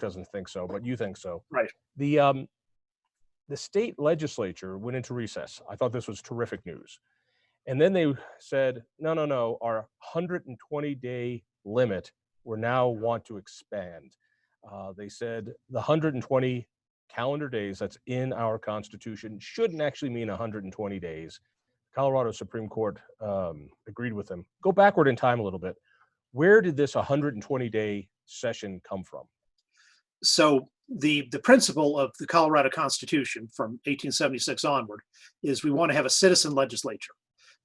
doesn't think so, but you think so. Right. The state legislature went into recess. I thought this was terrific news. And then they said, no, our 120-day limit, we now want to expand. They said the 120 calendar days that's in our Constitution shouldn't actually mean 120 days. Colorado Supreme Court agreed with them. Go backward in time a little bit. Where did this 120-day session come from? So the principle of the Colorado Constitution from 1876 onward is we want to have a citizen legislature.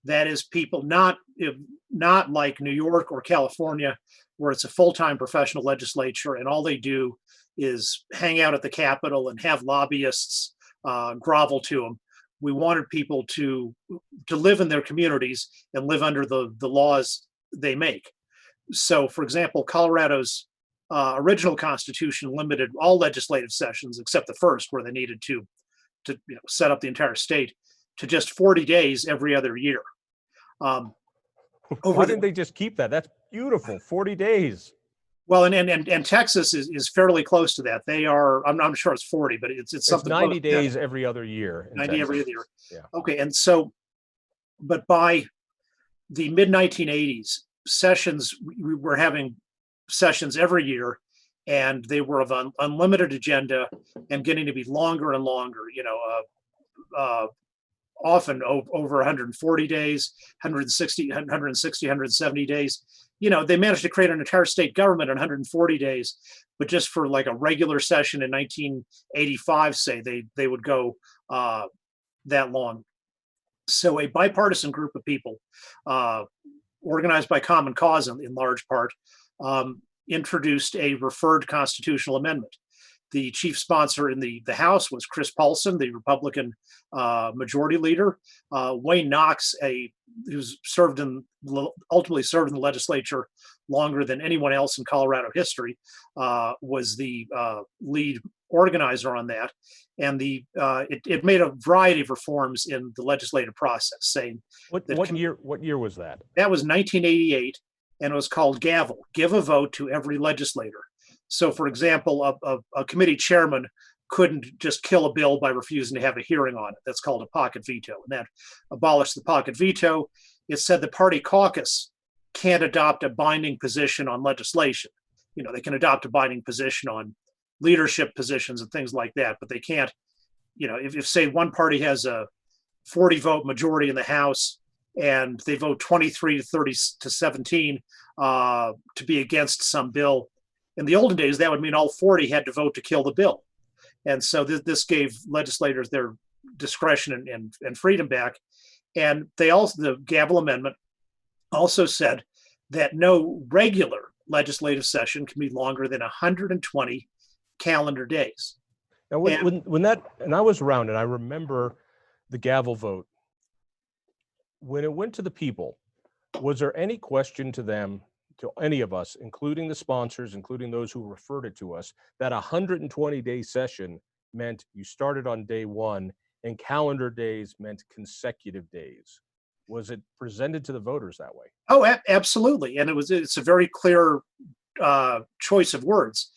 That is, people not like New York or California, where it's a full-time professional legislature and all they do is hang out at the Capitol and have lobbyists grovel to them. We wanted people to live in their communities and live under the laws they make. So, for example, Colorado's original constitution limited all legislative sessions except the first, where they needed to set up the entire state, to just 40 days every other year. Why didn't they just keep that? That's beautiful. 40 days. Well, and Texas is fairly close to that. They are, I'm not sure it's 40, but it's something 90 days every other year. 90 every other year. Yeah. Okay, and so, but by the mid 1980s, sessions, we were having sessions every year, and they were of an unlimited agenda and getting to be longer and longer. Often over 140 days, 160, 170 days. They managed to create an entire state government in 140 days, but just for like a regular session in 1985, say, they would go that long. So a bipartisan group of people, organized by common cause in large part, introduced a referred constitutional amendment. The chief sponsor in the House was Chris Paulson, the Republican majority leader. Wayne Knox, who's ultimately served in the legislature longer than anyone else in Colorado history, was the lead organizer on that. And it made a variety of reforms in the legislative process, saying what year was that? That was 1988, and it was called Gavel, give a vote to every legislator. So, for example, a committee chairman couldn't just kill a bill by refusing to have a hearing on it. That's called a pocket veto, and that abolished the pocket veto. It said the party caucus can't adopt a binding position on legislation. They can adopt a binding position on leadership positions and things like that, but they can't, if say one party has a 40 vote majority in the House and they vote 23 to 30 to 17 to be against some bill. In the olden days, that would mean all 40 had to vote to kill the bill. And so this gave legislators their discretion and freedom back. And the Gavel Amendment also said that no regular legislative session can be longer than 120 calendar days. Now, and I was around, and I remember the gavel vote. When it went to the people, was there any question to them, to any of us, including the sponsors, including those who referred it to us, that 120-day session meant you started on day one and calendar days meant consecutive days? Was it presented to the voters that way? Oh, absolutely. And it's a very clear choice of words.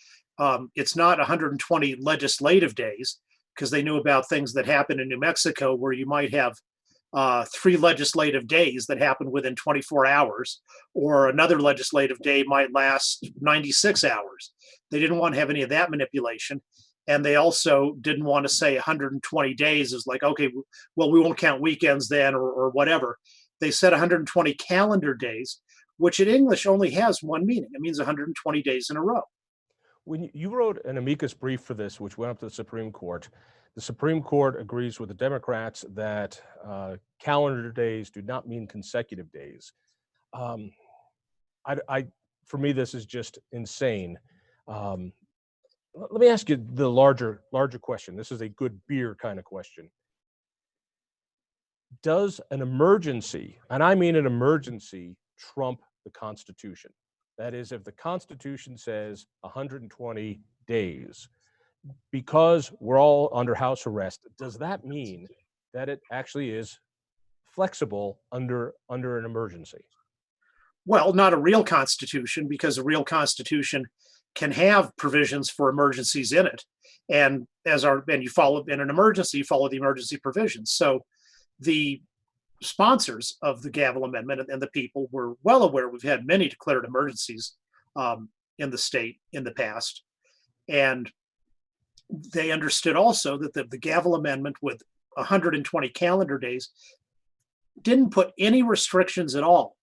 It's not 120 legislative days, because they knew about things that happened in New Mexico where you might have 3 legislative days that happen within 24 hours, or another legislative day might last 96 hours. They didn't want to have any of that manipulation. And they also didn't want to say 120 days is like, okay, well, we won't count weekends then, or whatever. They said 120 calendar days, which in English only has one meaning. It means 120 days in a row. When you wrote an amicus brief for this, which went up to the Supreme Court agrees with the Democrats that calendar days do not mean consecutive days. For me, this is just insane. Let me ask you the larger question. This is a good beer kind of question. Does an emergency, and I mean an emergency, trump the Constitution? That is, if the Constitution says 120 days, because we're all under house arrest, does that mean that it actually is flexible under an emergency? Well, not a real constitution, because a real constitution can have provisions for emergencies in it. And you follow in an emergency, you follow the emergency provisions. So the sponsors of the Gavel Amendment and the people were well aware we've had many declared emergencies in the state in the past. And they understood also that the Gavel Amendment, with 120 calendar days, didn't put any restrictions at all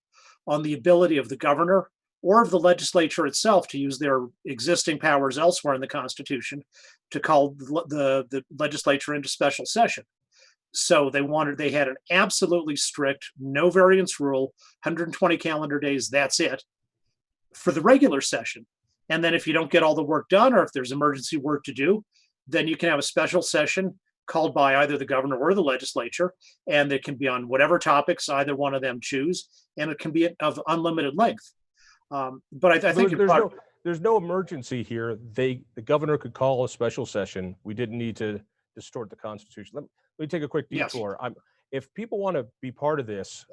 on the ability of the governor or of the legislature itself to use their existing powers elsewhere in the Constitution to call the legislature into special session. So they had an absolutely strict, no variance rule, 120 calendar days, that's it, for the regular session. And then if you don't get all the work done, or if there's emergency work to do, then you can have a special session called by either the governor or the legislature, and it can be on whatever topics either one of them choose, and it can be of unlimited length. But I think there's no emergency here. The governor could call a special session. We didn't need to distort the Constitution. Let me take a quick detour. Yes. If people want to be part of this,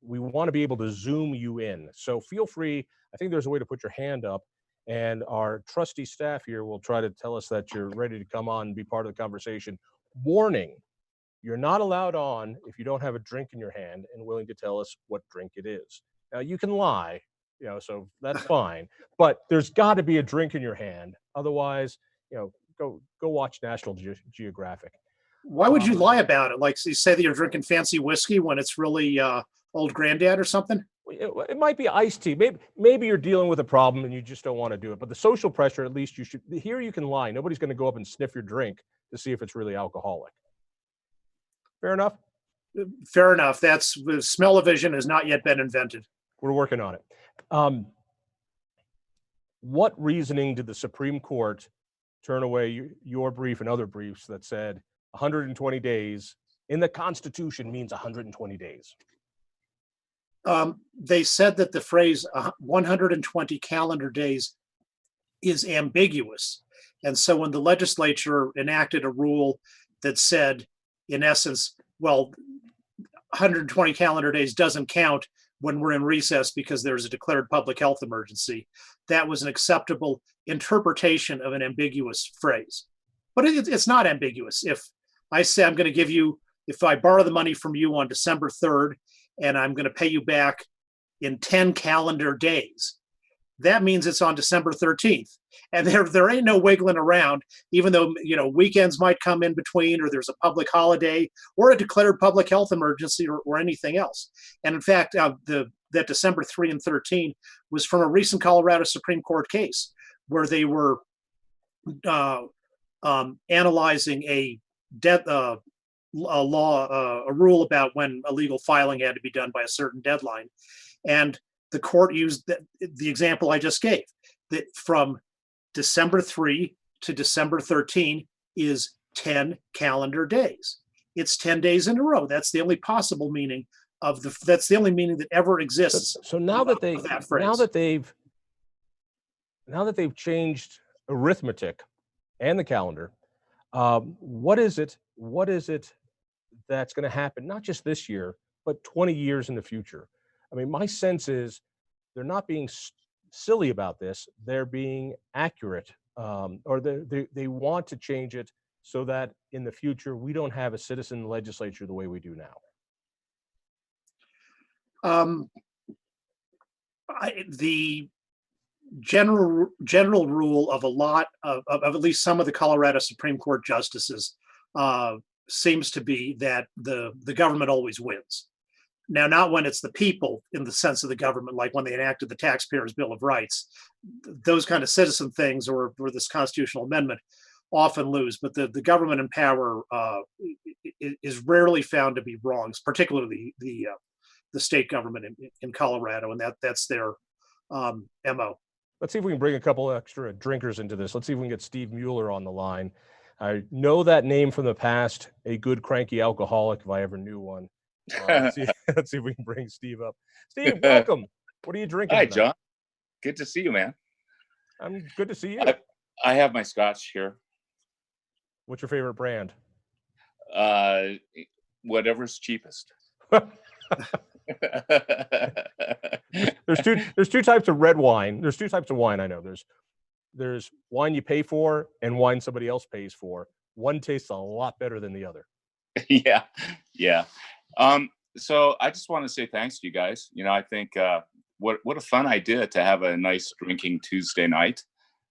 we want to be able to Zoom you in. So feel free. I think there's a way to put your hand up, and our trusty staff here will try to tell us that you're ready to come on and be part of the conversation. Warning, you're not allowed on if you don't have a drink in your hand and willing to tell us what drink it is. Now, you can lie, so that's fine, but there's got to be a drink in your hand. Otherwise, go watch National Geographic. Why would you lie about it? Like, you say that you're drinking fancy whiskey when it's really old granddad or something? It might be iced tea. Maybe you're dealing with a problem and you just don't want to do it. But the social pressure, at least here you can lie. Nobody's going to go up and sniff your drink to see if it's really alcoholic. Fair enough? Fair enough. The smell-o-vision has not yet been invented. We're working on it. What reasoning did the Supreme Court turn away your brief and other briefs that said 120 days in the Constitution means 120 days? They said that the phrase 120 calendar days is ambiguous. And so when the legislature enacted a rule that said, in essence, well, 120 calendar days doesn't count when we're in recess because there's a declared public health emergency, that was an acceptable interpretation of an ambiguous phrase. But it's not ambiguous. If I say I'm going to give you, if I borrow the money from you on December 3rd, and I'm going to pay you back in 10 calendar days, that means it's on December 13th. And there ain't no wiggling around, even though, weekends might come in between, or there's a public holiday or a declared public health emergency or anything else. And in fact, that December 3 and 13 was from a recent Colorado Supreme Court case where they were analyzing a rule about when illegal filing had to be done by a certain deadline. And the court used the example I just gave, that from December 3 to December 13 is 10 calendar days. It's 10 days in a row. That's the only possible meaning that's the only meaning that ever exists. So now that they've changed arithmetic and the calendar, what is it that's going to happen, not just this year, but 20 years in the future? I mean, my sense is they're not being silly about this. They're being accurate, or they want to change it so that in the future, we don't have a citizen legislature the way we do now. The general rule of a lot of at least some of the Colorado Supreme Court justices seems to be that the government always wins. Now, not when it's the people in the sense of the government, like when they enacted the Taxpayers' Bill of Rights. Those kind of citizen things or this constitutional amendment often lose, but the government in power is rarely found to be wrong, particularly the state government in Colorado, and that's their MO. Let's see if we can bring a couple extra drinkers into this. Let's see if we can get Steve Mueller on the line. I know that name from the past, a good cranky alcoholic if I ever knew one. Let's see if we can bring Steve up. Steve, welcome. What are you drinking Hi, tonight? John. Good to see you, man. I'm good to see you. I have my scotch here. What's your favorite brand? Whatever's cheapest. There's two types of red wine. There's two types of wine I know. There's wine you pay for and wine somebody else pays for. One tastes a lot better than the other. Yeah, yeah. So I just want to say thanks to you guys. I think what a fun idea to have a nice drinking Tuesday night.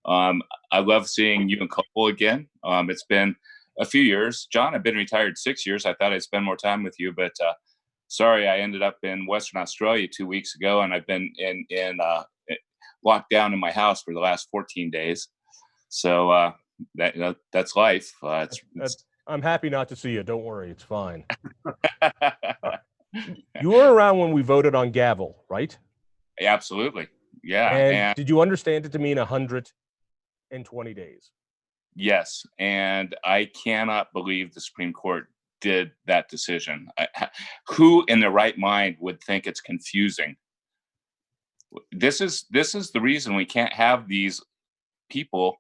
I love seeing you and Kopel again. It's been a few years. John, I've been retired 6 years. I thought I'd spend more time with you, but sorry, I ended up in Western Australia 2 weeks ago, and I've been in locked down in my house for the last 14 days. So that's life. I'm happy not to see you. Don't worry, it's fine. You were around when we voted on gavel, right? Absolutely. Yeah. And did you understand it to mean 120 days? Yes. And I cannot believe the Supreme Court did that decision. Who in their right mind would think it's confusing? This is the reason we can't have these people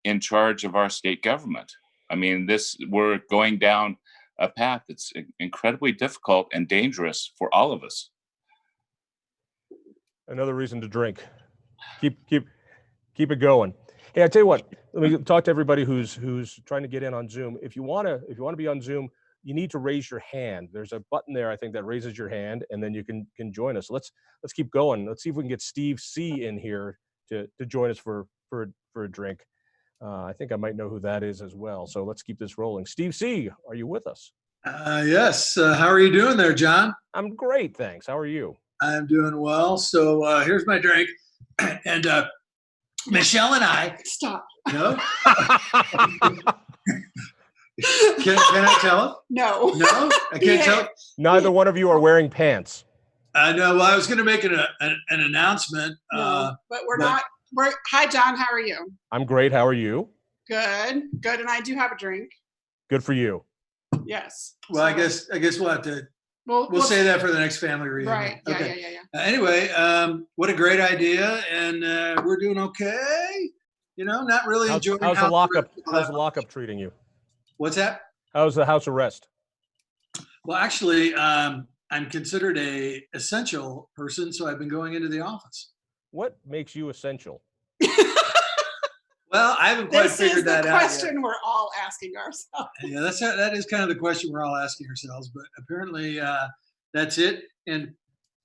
in charge of our state government. I mean, we're going down a path that's incredibly difficult and dangerous for all of us. Another reason to drink. Keep it going. Hey, I tell you what. Let me talk to everybody who's trying to get in on Zoom. If you want to be on Zoom, you need to raise your hand. There's a button there, I think, that raises your hand, and then you can join us. Let's keep going. Let's see if we can get Steve C in here to join us for a drink. I think I might know who that is as well. So let's keep this rolling. Steve C, are you with us? Yes. How are you doing there, John? I'm great, thanks. How are you? I'm doing well. So here's my drink. And Michelle and I. Stop. No? Can I tell it? No. No? I can't tell it? Neither one of you are wearing pants. No, well, I was going to make an announcement. No, but we're not. Hi, John. How are you? I'm great. How are you? Good. Good. And I do have a drink. Good for you. Yes. Well, So, I guess we'll have to. We'll Say that for the next family reunion. Right. Yeah. Okay. Yeah. Anyway, what a great idea, and we're doing okay. Not really enjoying. How's the lockup? How's the lockup treating you? What's that? How's the house arrest? Well, actually, I'm considered a essential person, so I've been going into the office. What makes you essential? Well, I haven't quite figured that out. This is the question we're all asking ourselves. Yeah, that is kind of the question we're all asking ourselves. But apparently, that's it. And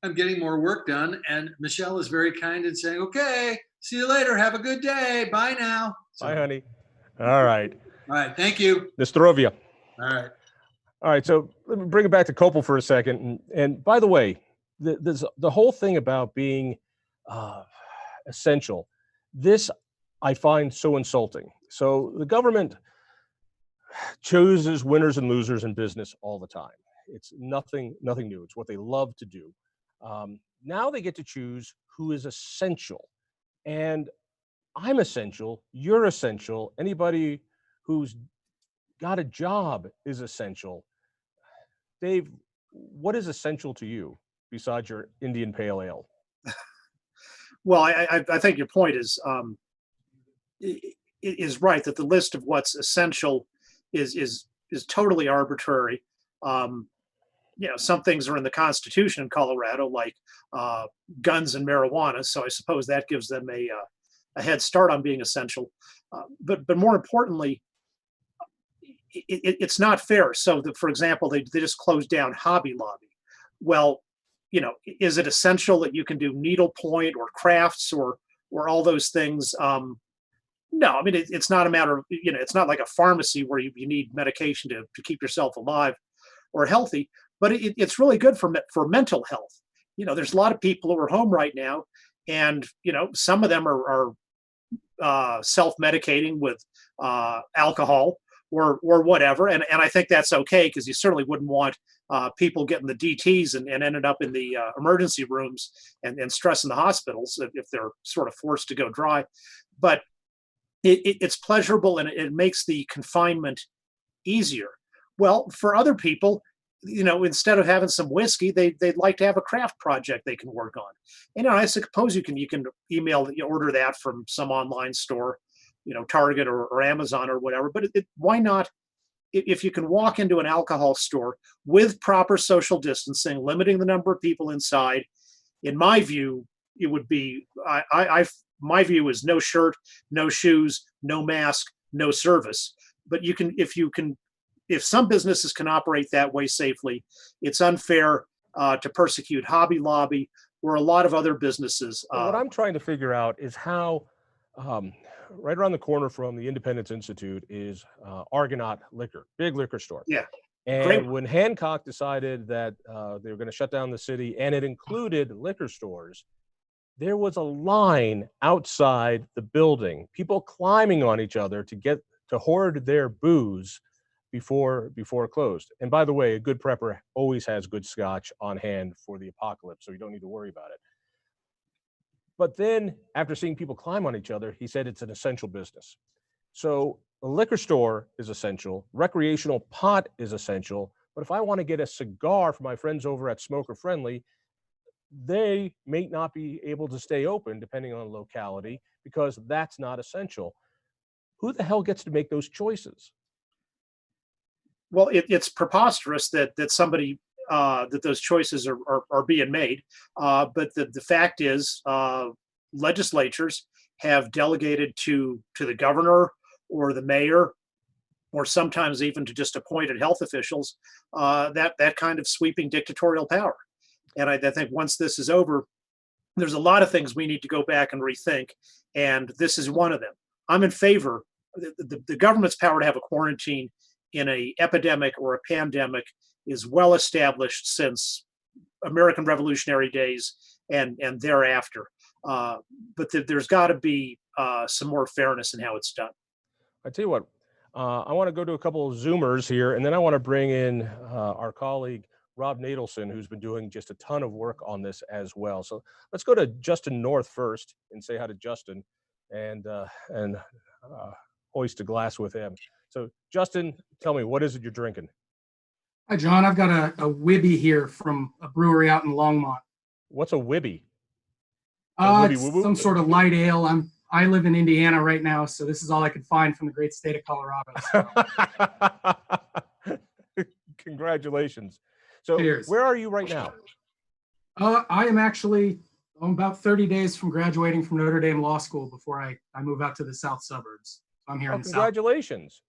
I'm getting more work done. And Michelle is very kind and saying, "Okay, see you later. Have a good day. Bye now." Bye, honey. All right. All right. Thank you. Nostrovia. All right. So let me bring it back to Kopel for a second. And by the way, the whole thing about being essential, this I find so insulting. So the government chooses winners and losers in business all the time. It's nothing new. It's what they love to do. Now they get to choose who is essential. And I'm essential. You're essential. Anybody who's got a job is essential. Dave, what is essential to you besides your Indian Pale Ale? Well, I think your point is right, that the list of what's essential is totally arbitrary. Some things are in the Constitution in Colorado, like guns and marijuana. So I suppose that gives them a head start on being essential. But more importantly, it's not fair. So, for example, they just closed down Hobby Lobby. Well, is it essential that you can do needlepoint or crafts or all those things? No, I mean, it's not a matter of, it's not like a pharmacy where you need medication to keep yourself alive or healthy, but it's really good for mental health. There's a lot of people who are home right now, and, some of them are self-medicating with alcohol or whatever. And I think that's okay, because you certainly wouldn't want people getting the DTs and ended up in the emergency rooms and stressing the hospitals if they're sort of forced to go dry. But it's pleasurable, and it makes the confinement easier. Well, for other people, instead of having some whiskey, they'd like to have a craft project they can work on. And I suppose you can order that from some online store, Target or Amazon or whatever. But why not? If you can walk into an alcohol store with proper social distancing, limiting the number of people inside, In my view, it would be my view is no shirt, no shoes, no mask, no service. But if some businesses can operate that way safely, it's unfair to persecute Hobby Lobby or a lot of other businesses. Well, what I'm trying to figure out is how, um, right around the corner from the Independence Institute is Argonaut Liquor, big liquor store. Yeah, great. And when Hancock decided that they were going to shut down the city, and it included liquor stores, there was a line outside the building, people climbing on each other to hoard their booze before it closed. And by the way, a good prepper always has good scotch on hand for the apocalypse, so you don't need to worry about it. But then, after seeing people climb on each other, he said it's an essential business. So a liquor store is essential, recreational pot is essential, but if I want to get a cigar for my friends over at Smoker Friendly, they may not be able to stay open depending on the locality because that's not essential. Who the hell gets to make those choices? Well, it's preposterous that somebody that those choices are being made. But the fact is, legislatures have delegated to the governor or the mayor, or sometimes even to just appointed health officials, that kind of sweeping dictatorial power. And I think once this is over, there's a lot of things we need to go back and rethink, and this is one of them. I'm in favor. The government's power to have a quarantine in a epidemic or a pandemic is well established since American Revolutionary days and thereafter. But there's got to be some more fairness in how it's done. I tell you what, I want to go to a couple of Zoomers here, and then I want to bring in our colleague, Rob Natelson, who's been doing just a ton of work on this as well. So let's go to Justin North first and say hi to Justin and hoist a glass with him. So Justin, tell me, what is it you're drinking? Hi, John. I've got a Wibby here from a brewery out in Longmont. What's a Wibby? Wibby It's woo-woo? some sort of light ale. I live in Indiana right now, so this is all I could find from the great state of Colorado. So. Congratulations. So Cheers. where are you right now? I'm about 30 days from graduating from Notre Dame Law School before I move out to the south suburbs. So I'm here in the south. Congratulations.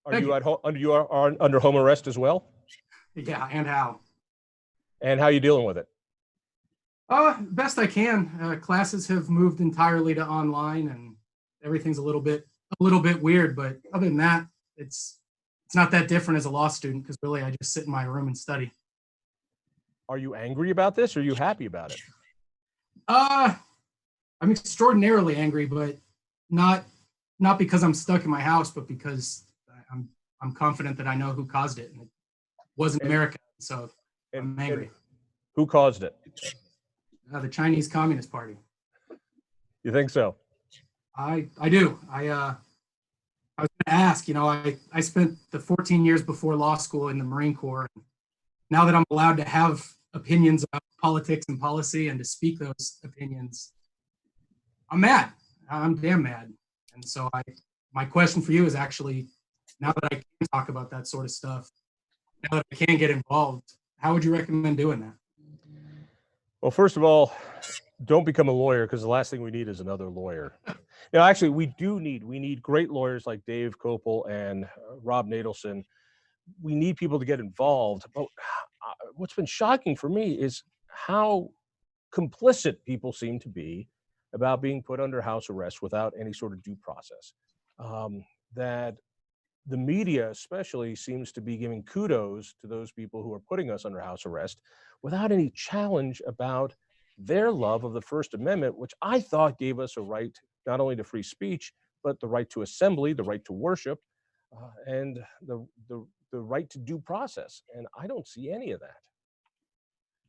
Are Thank you you. at home? You are under home arrest as well? Yeah, and how? And how are you dealing with it? Best I can. Classes have moved entirely to online, and everything's a little bit weird. But other than that, it's not that different as a law student because really I just sit in my room and study. Are you angry about this or are you happy about it? I'm extraordinarily angry, but not because I'm stuck in my house, but because I'm confident that I know who caused it, and it wasn't America. So I'm angry. Who caused it? The Chinese Communist Party. You think so? I do. I was going to ask, I spent the 14 years before law school in the Marine Corps. And now that I'm allowed to have opinions about politics and policy and to speak those opinions, I'm mad. I'm damn mad. And so my question for you is actually, now that I can talk about that sort of stuff, now that I can get involved, how would you recommend doing that? Well, first of all, don't become a lawyer because the last thing we need is another lawyer. Now, actually, we need great lawyers like Dave Kopel and Rob Natelson. We need people to get involved. But what's been shocking for me is how complicit people seem to be about being put under house arrest without any sort of due process. That the media especially seems to be giving kudos to those people who are putting us under house arrest without any challenge about their love of the First Amendment, which I thought gave us a right not only to free speech, but the right to assembly, the right to worship, and the right to due process. And I don't see any of that.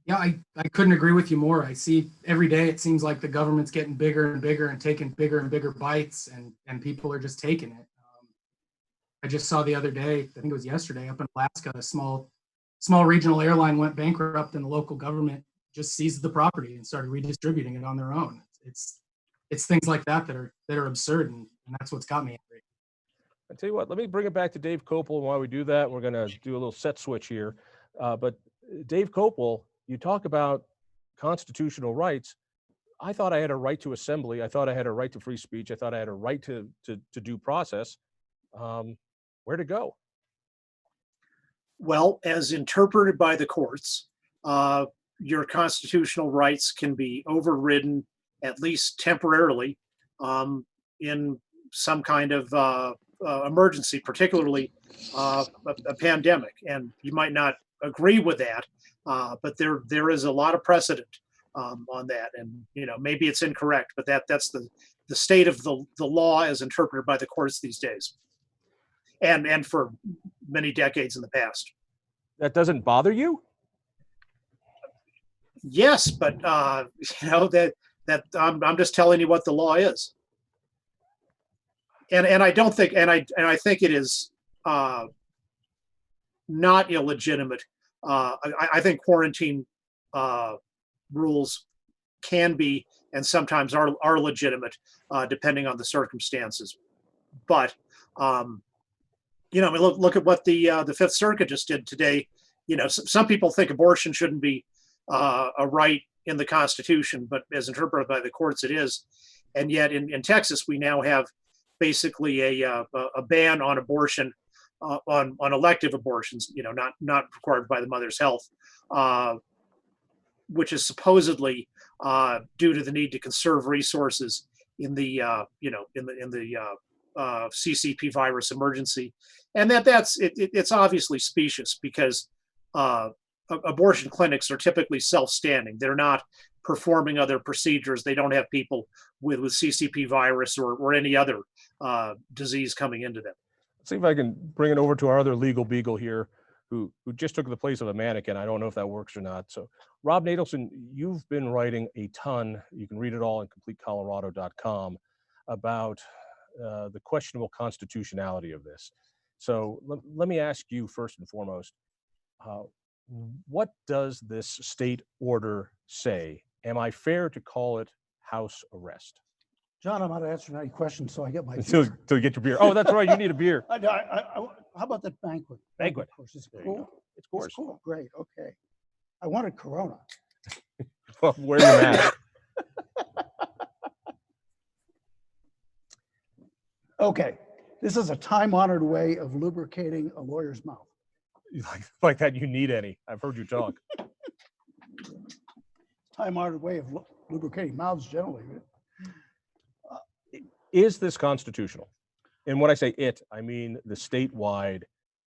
Yeah, I couldn't agree with you more. I see every day it seems like the government's getting bigger and bigger and taking bigger and bigger bites, and people are just taking it. I just saw the other day, I think it was yesterday, up in Alaska, a small regional airline went bankrupt and the local government just seized the property and started redistributing it on their own. It's things like that are absurd, and that's what's got me angry. I tell you what, let me bring it back to Dave Kopel. And while we do that, we're going to do a little set switch here. But Dave Kopel, you talk about constitutional rights, I thought I had a right to assembly. I thought I had a right to free speech. I thought I had a right to due process. Where to go? Well, as interpreted by the courts, your constitutional rights can be overridden, at least temporarily, in some kind of emergency, particularly a pandemic. And you might not agree with that, but there is a lot of precedent on that. And maybe it's incorrect, but that's the state of the law as interpreted by the courts these days, and for many decades in the past. That doesn't bother you? Yes, but that I'm just telling you what the law is, and I don't think, and I think it is not illegitimate. I think quarantine rules can be and sometimes are legitimate, depending on the circumstances. But I mean, look at what the Fifth Circuit just did today. Some people think abortion shouldn't be a right in the Constitution, but as interpreted by the courts, it is. And yet, in Texas, we now have basically a ban on abortion, on elective abortions. Not required by the mother's health, which is supposedly due to the need to conserve resources in the CCP virus emergency. And it's obviously specious, because abortion clinics are typically self-standing. They're not performing other procedures. They don't have people with CCP virus or any other disease coming into them. Let's see if I can bring it over to our other legal beagle here, who just took the place of a mannequin. I don't know if that works or not. So, Rob Natelson, you've been writing a ton. You can read it all on CompleteColorado.com about the questionable constitutionality of this. So let me ask you first and foremost, what does this state order say? Am I fair to call it house arrest? John, I'm not answering any questions, so I get my Until you get your beer. Oh, that's right. You need a beer. how about that banquet? Banquet. Of course, it's There you cool. go. It's course. It's cool. Great. Okay. I wanted Corona. Well, wear your mask. Okay. This is a time-honored way of lubricating a lawyer's mouth. Like that, you need any. I've heard you talk. Time-honored way of lubricating mouths generally. Is this constitutional? And when I say it, I mean the statewide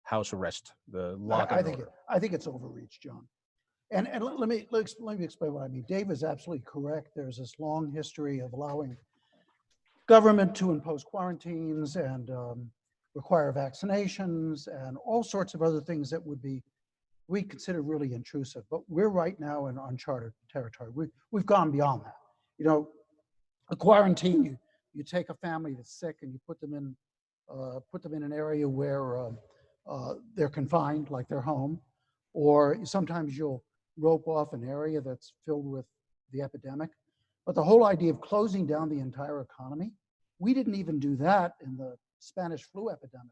house arrest, the lock and order. I think it's overreach, John. And let me explain what I mean. Dave is absolutely correct. There's this long history of allowing government to impose quarantines and require vaccinations and all sorts of other things that we consider really intrusive. But we're right now in uncharted territory. We've gone beyond that. A quarantine, you take a family that's sick and you put them in an area where they're confined, like their home, or sometimes you'll rope off an area that's filled with the epidemic. But the whole idea of closing down the entire economy, we didn't even do that in the Spanish flu epidemic.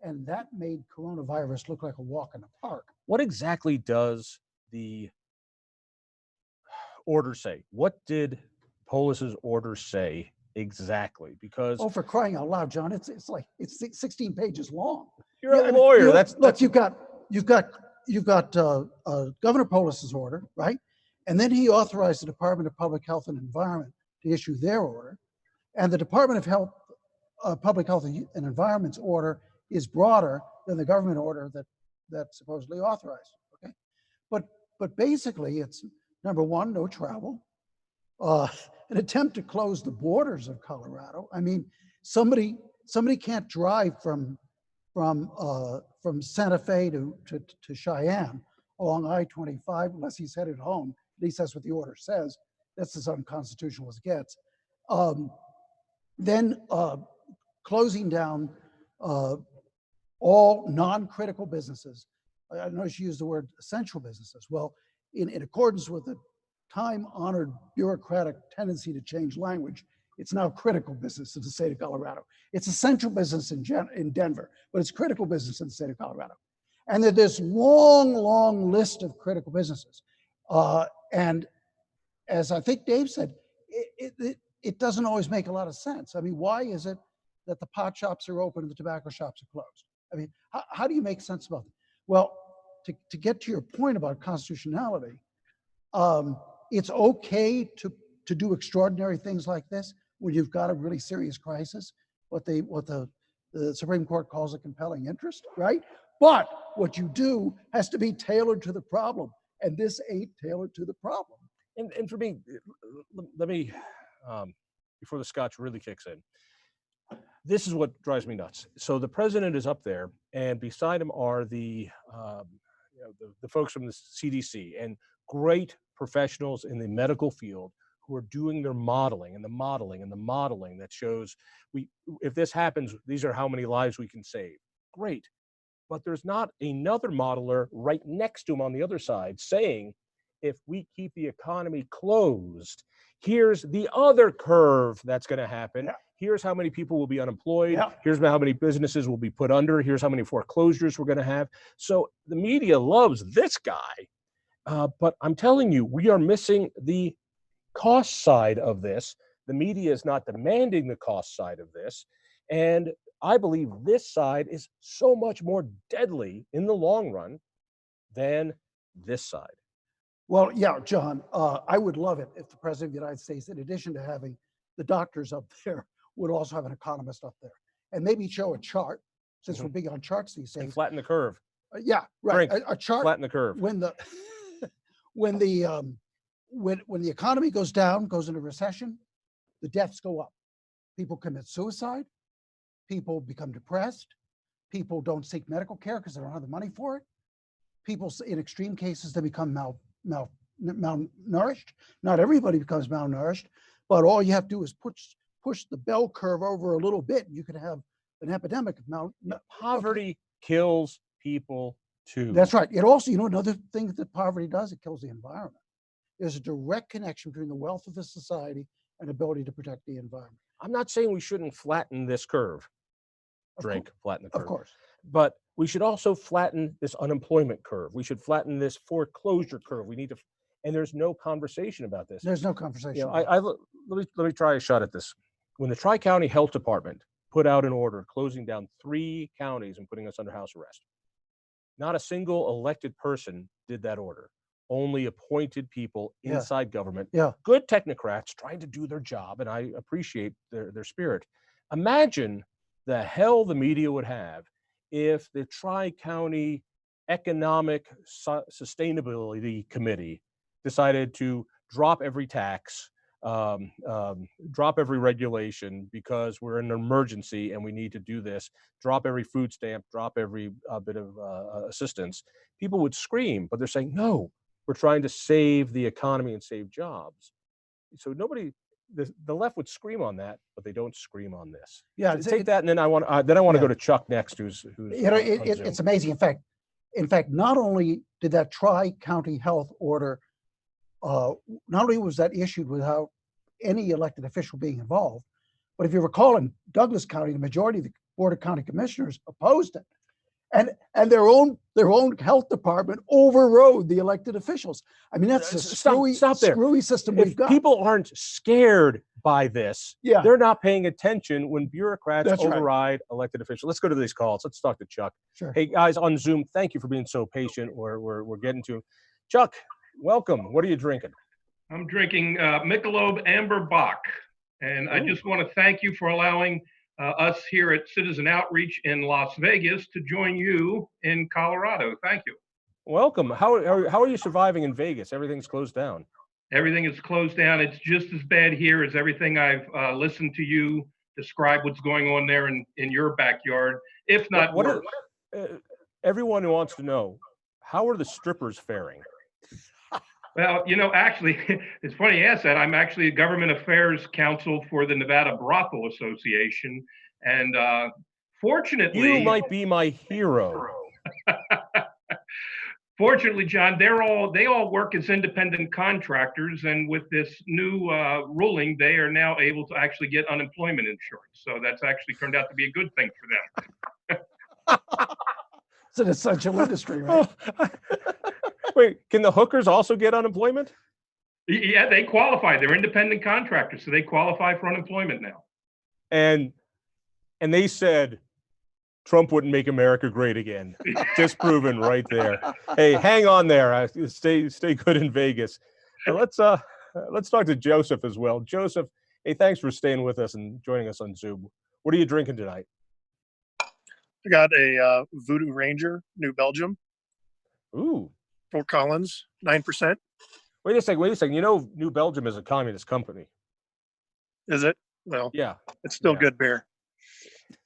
And that made coronavirus look like a walk in the park. What exactly does the order say? What did Polis's order say exactly? Because for crying out loud, John, it's 16 pages long. You're a lawyer. Look, you've got Governor Polis's order, right? And then he authorized the Department of Public Health and Environment to issue their order. And the Department of Public Health and Environment's order is broader than the government order that supposedly authorized. Okay, but basically, it's number one, no travel, an attempt to close the borders of Colorado. I mean, somebody can't drive from Santa Fe to Cheyenne along I-25 unless he's headed home. At least that's what the order says. That's as unconstitutional as it gets. Then closing down all non-critical businesses. I noticed you used the word essential businesses. Well, in accordance with the time-honored bureaucratic tendency to change language, it's now critical business in the state of Colorado. It's essential business in Denver, but it's critical business in the state of Colorado. And there's this long list of critical businesses. And as I think Dave said, it doesn't always make a lot of sense. I mean, why is it that the pot shops are open and the tobacco shops are closed? I mean, how do you make sense about it? Well, to get to your point about constitutionality, it's okay to do extraordinary things like this when you've got a really serious crisis, what the Supreme Court calls a compelling interest, right? But what you do has to be tailored to the problem, and this ain't tailored to the problem. And for me, let me, before the scotch really kicks in, this is what drives me nuts. So the president is up there, and beside him are the folks from the CDC and great professionals in the medical field who are doing their modeling and the modeling that shows if this happens, these are how many lives we can save. Great. But there's not another modeler right next to him on the other side saying, if we keep the economy closed, here's the other curve that's going to happen. Yeah. Here's how many people will be unemployed. Yeah. Here's how many businesses will be put under. Here's how many foreclosures we're going to have. So the media loves this guy. But I'm telling you, we are missing the cost side of this. The media is not demanding the cost side of this. And I believe this side is so much more deadly in the long run than this side. Well, yeah, John, I would love it if the president of the United States, in addition to having the doctors up there, would also have an economist up there and maybe show a chart, since we're big on charts these days. And flatten the curve. Yeah, right. Drink. A chart. Flatten the curve. When the when the economy goes down, goes into recession, the deaths go up. People commit suicide. People become depressed. People don't seek medical care because they don't have the money for it. People, in extreme cases, they become malnourished. Not everybody becomes malnourished, but all you have to do is push the bell curve over a little bit, and you can have an epidemic of poverty kills people too. That's right. It also, another thing that poverty does, it kills the environment. There's a direct connection between the wealth of the society and ability to protect the environment. I'm not saying we shouldn't flatten this curve. Flatten the curve. Of course. But we should also flatten this unemployment curve. We should flatten this foreclosure curve. We need to, and there's no conversation about this. There's no conversation. Let me try a shot at this. When the Tri-County Health Department put out an order closing down 3 counties and putting us under house arrest, not a single elected person did that order. Only appointed people inside government. Yeah. Good technocrats trying to do their job, and I appreciate their spirit. Imagine the hell the media would have if the Tri-County Economic Sustainability Committee decided to drop every tax, drop every regulation because we're in an emergency and we need to do this, drop every food stamp, drop every bit of assistance. People would scream, but they're saying, no, we're trying to save the economy and save jobs. So the left would scream on that, but they don't scream on this. Yeah, so take that, and then I want to go to Chuck next, who's it's amazing. In fact, not only did that Tri-County Health order, not only was that issued without any elected official being involved, but if you recall, in Douglas County, the majority of the Board of County Commissioners opposed it, and their own health department overrode the elected officials. I mean, that's a screwy system we've got. People aren't scared by this. Yeah. They're not paying attention when bureaucrats override elected officials. Let's go to these calls. Let's talk to Chuck. Sure. Hey guys on Zoom, thank you for being so patient. We're getting to Chuck. Welcome. What are you drinking? I'm drinking Michelob Amber Bock, and I just want to thank you for allowing us here at Citizen Outreach in Las Vegas to join you in Colorado. Thank you. Welcome. How are you surviving in Vegas? Everything's closed down. Everything is closed down. It's just as bad here as everything I've listened to you describe what's going on there in your backyard, if not worse. Everyone wants to know, how are the strippers faring? Well, actually, it's funny you ask that. I'm actually a government affairs counsel for the Nevada Brothel Association. And fortunately— You might be my hero. Fortunately, John, they all work as independent contractors. And with this new ruling, they are now able to actually get unemployment insurance. So that's actually turned out to be a good thing for them. It's an essential industry, right? Wait, can the hookers also get unemployment? Yeah, they qualify. They're independent contractors, so they qualify for unemployment now. And they said Trump wouldn't make America great again. Disproven right there. Hey, hang on there. Stay good in Vegas. Let's talk to Joseph as well. Joseph, hey, thanks for staying with us and joining us on Zoom. What are you drinking tonight? I got a Voodoo Ranger, New Belgium. Ooh. Fort Collins, 9%. Wait a second. You know, New Belgium is a communist company. Is it? Well, yeah, it's still good beer.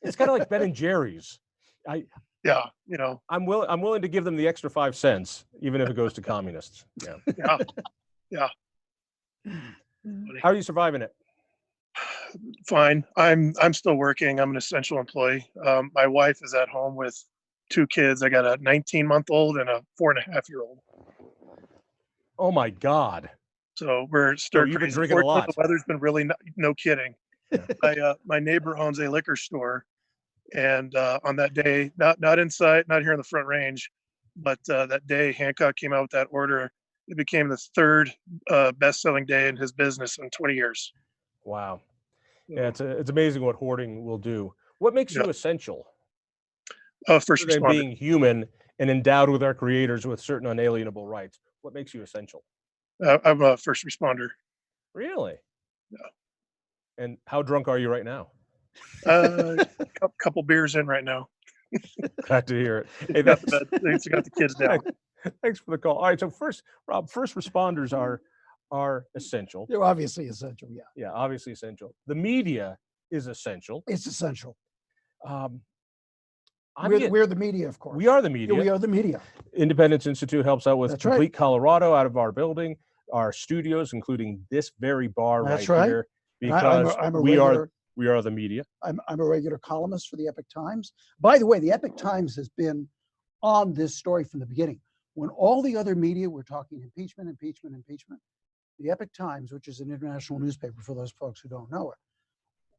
It's kind of like Ben and Jerry's. Yeah, you know, I'm willing to give them the extra 5 cents, even if it goes to communists. Yeah. Yeah. How are you surviving it? Fine. I'm still working. I'm an essential employee. My wife is at home with 2 kids. I got a 19-month-old and a 4.5-year-old. Oh my God. So we're stir you've been crazy. drinking a lot. The weather's been really no kidding. My neighbor owns a liquor store, and on that day, not inside, not here in the Front Range, but that day Hancock came out with that order. It became the 3rd best-selling day in his business in 20 years. Wow. Yeah, it's amazing what hoarding will do. What makes you essential? First Other than responder. being human and endowed with our creators with certain unalienable rights. What makes you essential? I'm a first responder. Really? Yeah. And how drunk are you right now? Couple beers in right now. Glad to hear it. Hey, got the kids down. Thanks for the call. All right, so first, Rob, first responders are essential. They're obviously essential. Yeah. Yeah, obviously essential. The media is essential. It's essential. We're We're the media, of course. We are the media. Yeah, we are the media. Independence Institute helps out with That's Complete right. Colorado out of our building, our studios, including this very bar That's right right. here, And because I'm a we regular, are the media. I'm a regular columnist for the Epic Times. By the way, the Epic Times has been on this story from the beginning. When all the other media were talking impeachment, the Epic Times, which is an international newspaper for those folks who don't know it,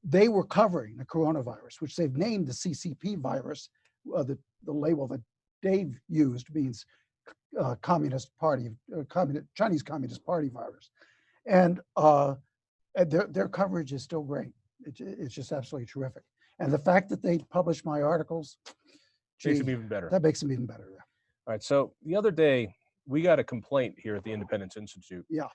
they were covering the coronavirus, which they've named the CCP virus. The label that Dave used means Communist Party, Chinese Communist Party virus, and their coverage is still great. It's just absolutely terrific. And the fact that they publish my articles Makes them even better. That makes them even better. Yeah. All right. So the other day we got a complaint here at the Independence Institute. Yeah.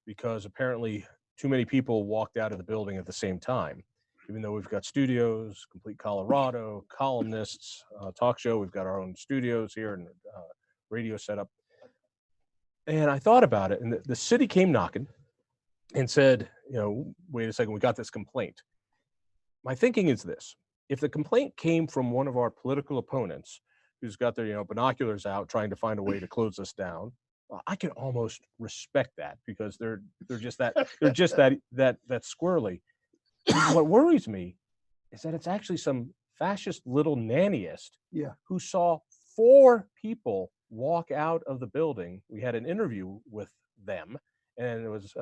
Because apparently too many people walked out of the building at the same time. Even though we've got studios, Complete Colorado, columnists, talk show, we've got our own studios here and radio setup. And I thought about it, and the city came knocking and said, wait a second, we got this complaint. My thinking is this: if the complaint came from one of our political opponents who's got their binoculars out trying to find a way to close us down, well, I can almost respect that because they're just that squirrely. What worries me is that it's actually some fascist little nannyist who saw 4 people walk out of the building. We had an interview with them, and it was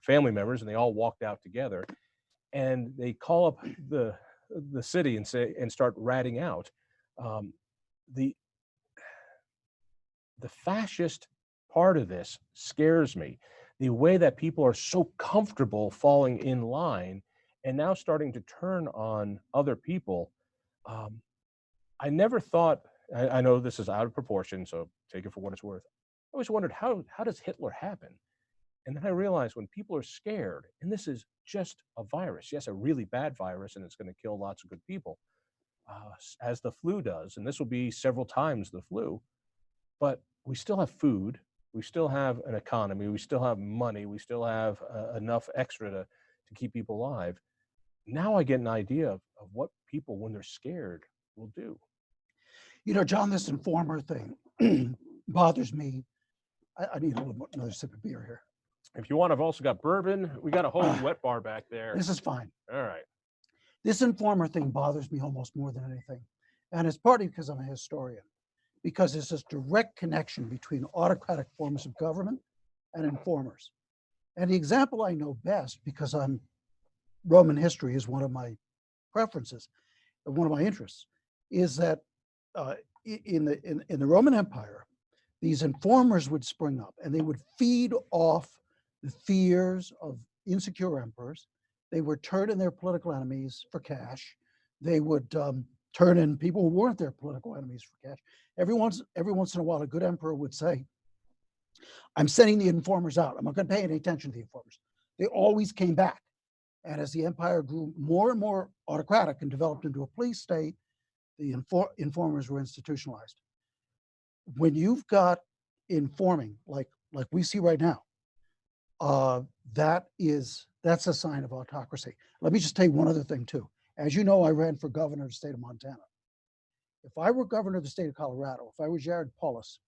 family members, and they all walked out together. And they call up the city and start ratting out the fascist part of this scares me. The way that people are so comfortable falling in line and now starting to turn on other people. I never thought, I know this is out of proportion, so take it for what it's worth. I always wondered, how does Hitler happen? And then I realized when people are scared, and this is just a virus, yes, a really bad virus, and it's going to kill lots of good people, as the flu does, and this will be several times the flu, but we still have food, we still have an economy, we still have money, we still have enough extra to keep people alive. Now I get an idea of what people, when they're scared, will do. John, this informer thing bothers me. I need another sip of beer here. If you want, I've also got bourbon. We got a whole wet bar back there. This is fine. All right. This informer thing bothers me almost more than anything. And it's partly because I'm a historian, because there's this direct connection between autocratic forms of government and informers. And the example I know best, because Roman history is one of my preferences, one of my interests, is that in the Roman Empire, these informers would spring up and they would feed off the fears of insecure emperors. They would turn in their political enemies for cash. They would turn in people who weren't their political enemies for cash. Every once in a while, a good emperor would say, I'm sending the informers out. I'm not going to pay any attention to the informers. They always came back. And as the empire grew more and more autocratic and developed into a police state, the informers were institutionalized. When you've got informing, like we see right now, that's a sign of autocracy. Let me just tell you one other thing too. As you know, I ran for governor of the state of Montana. If I were governor of the state of Colorado, if I were Jared Polis,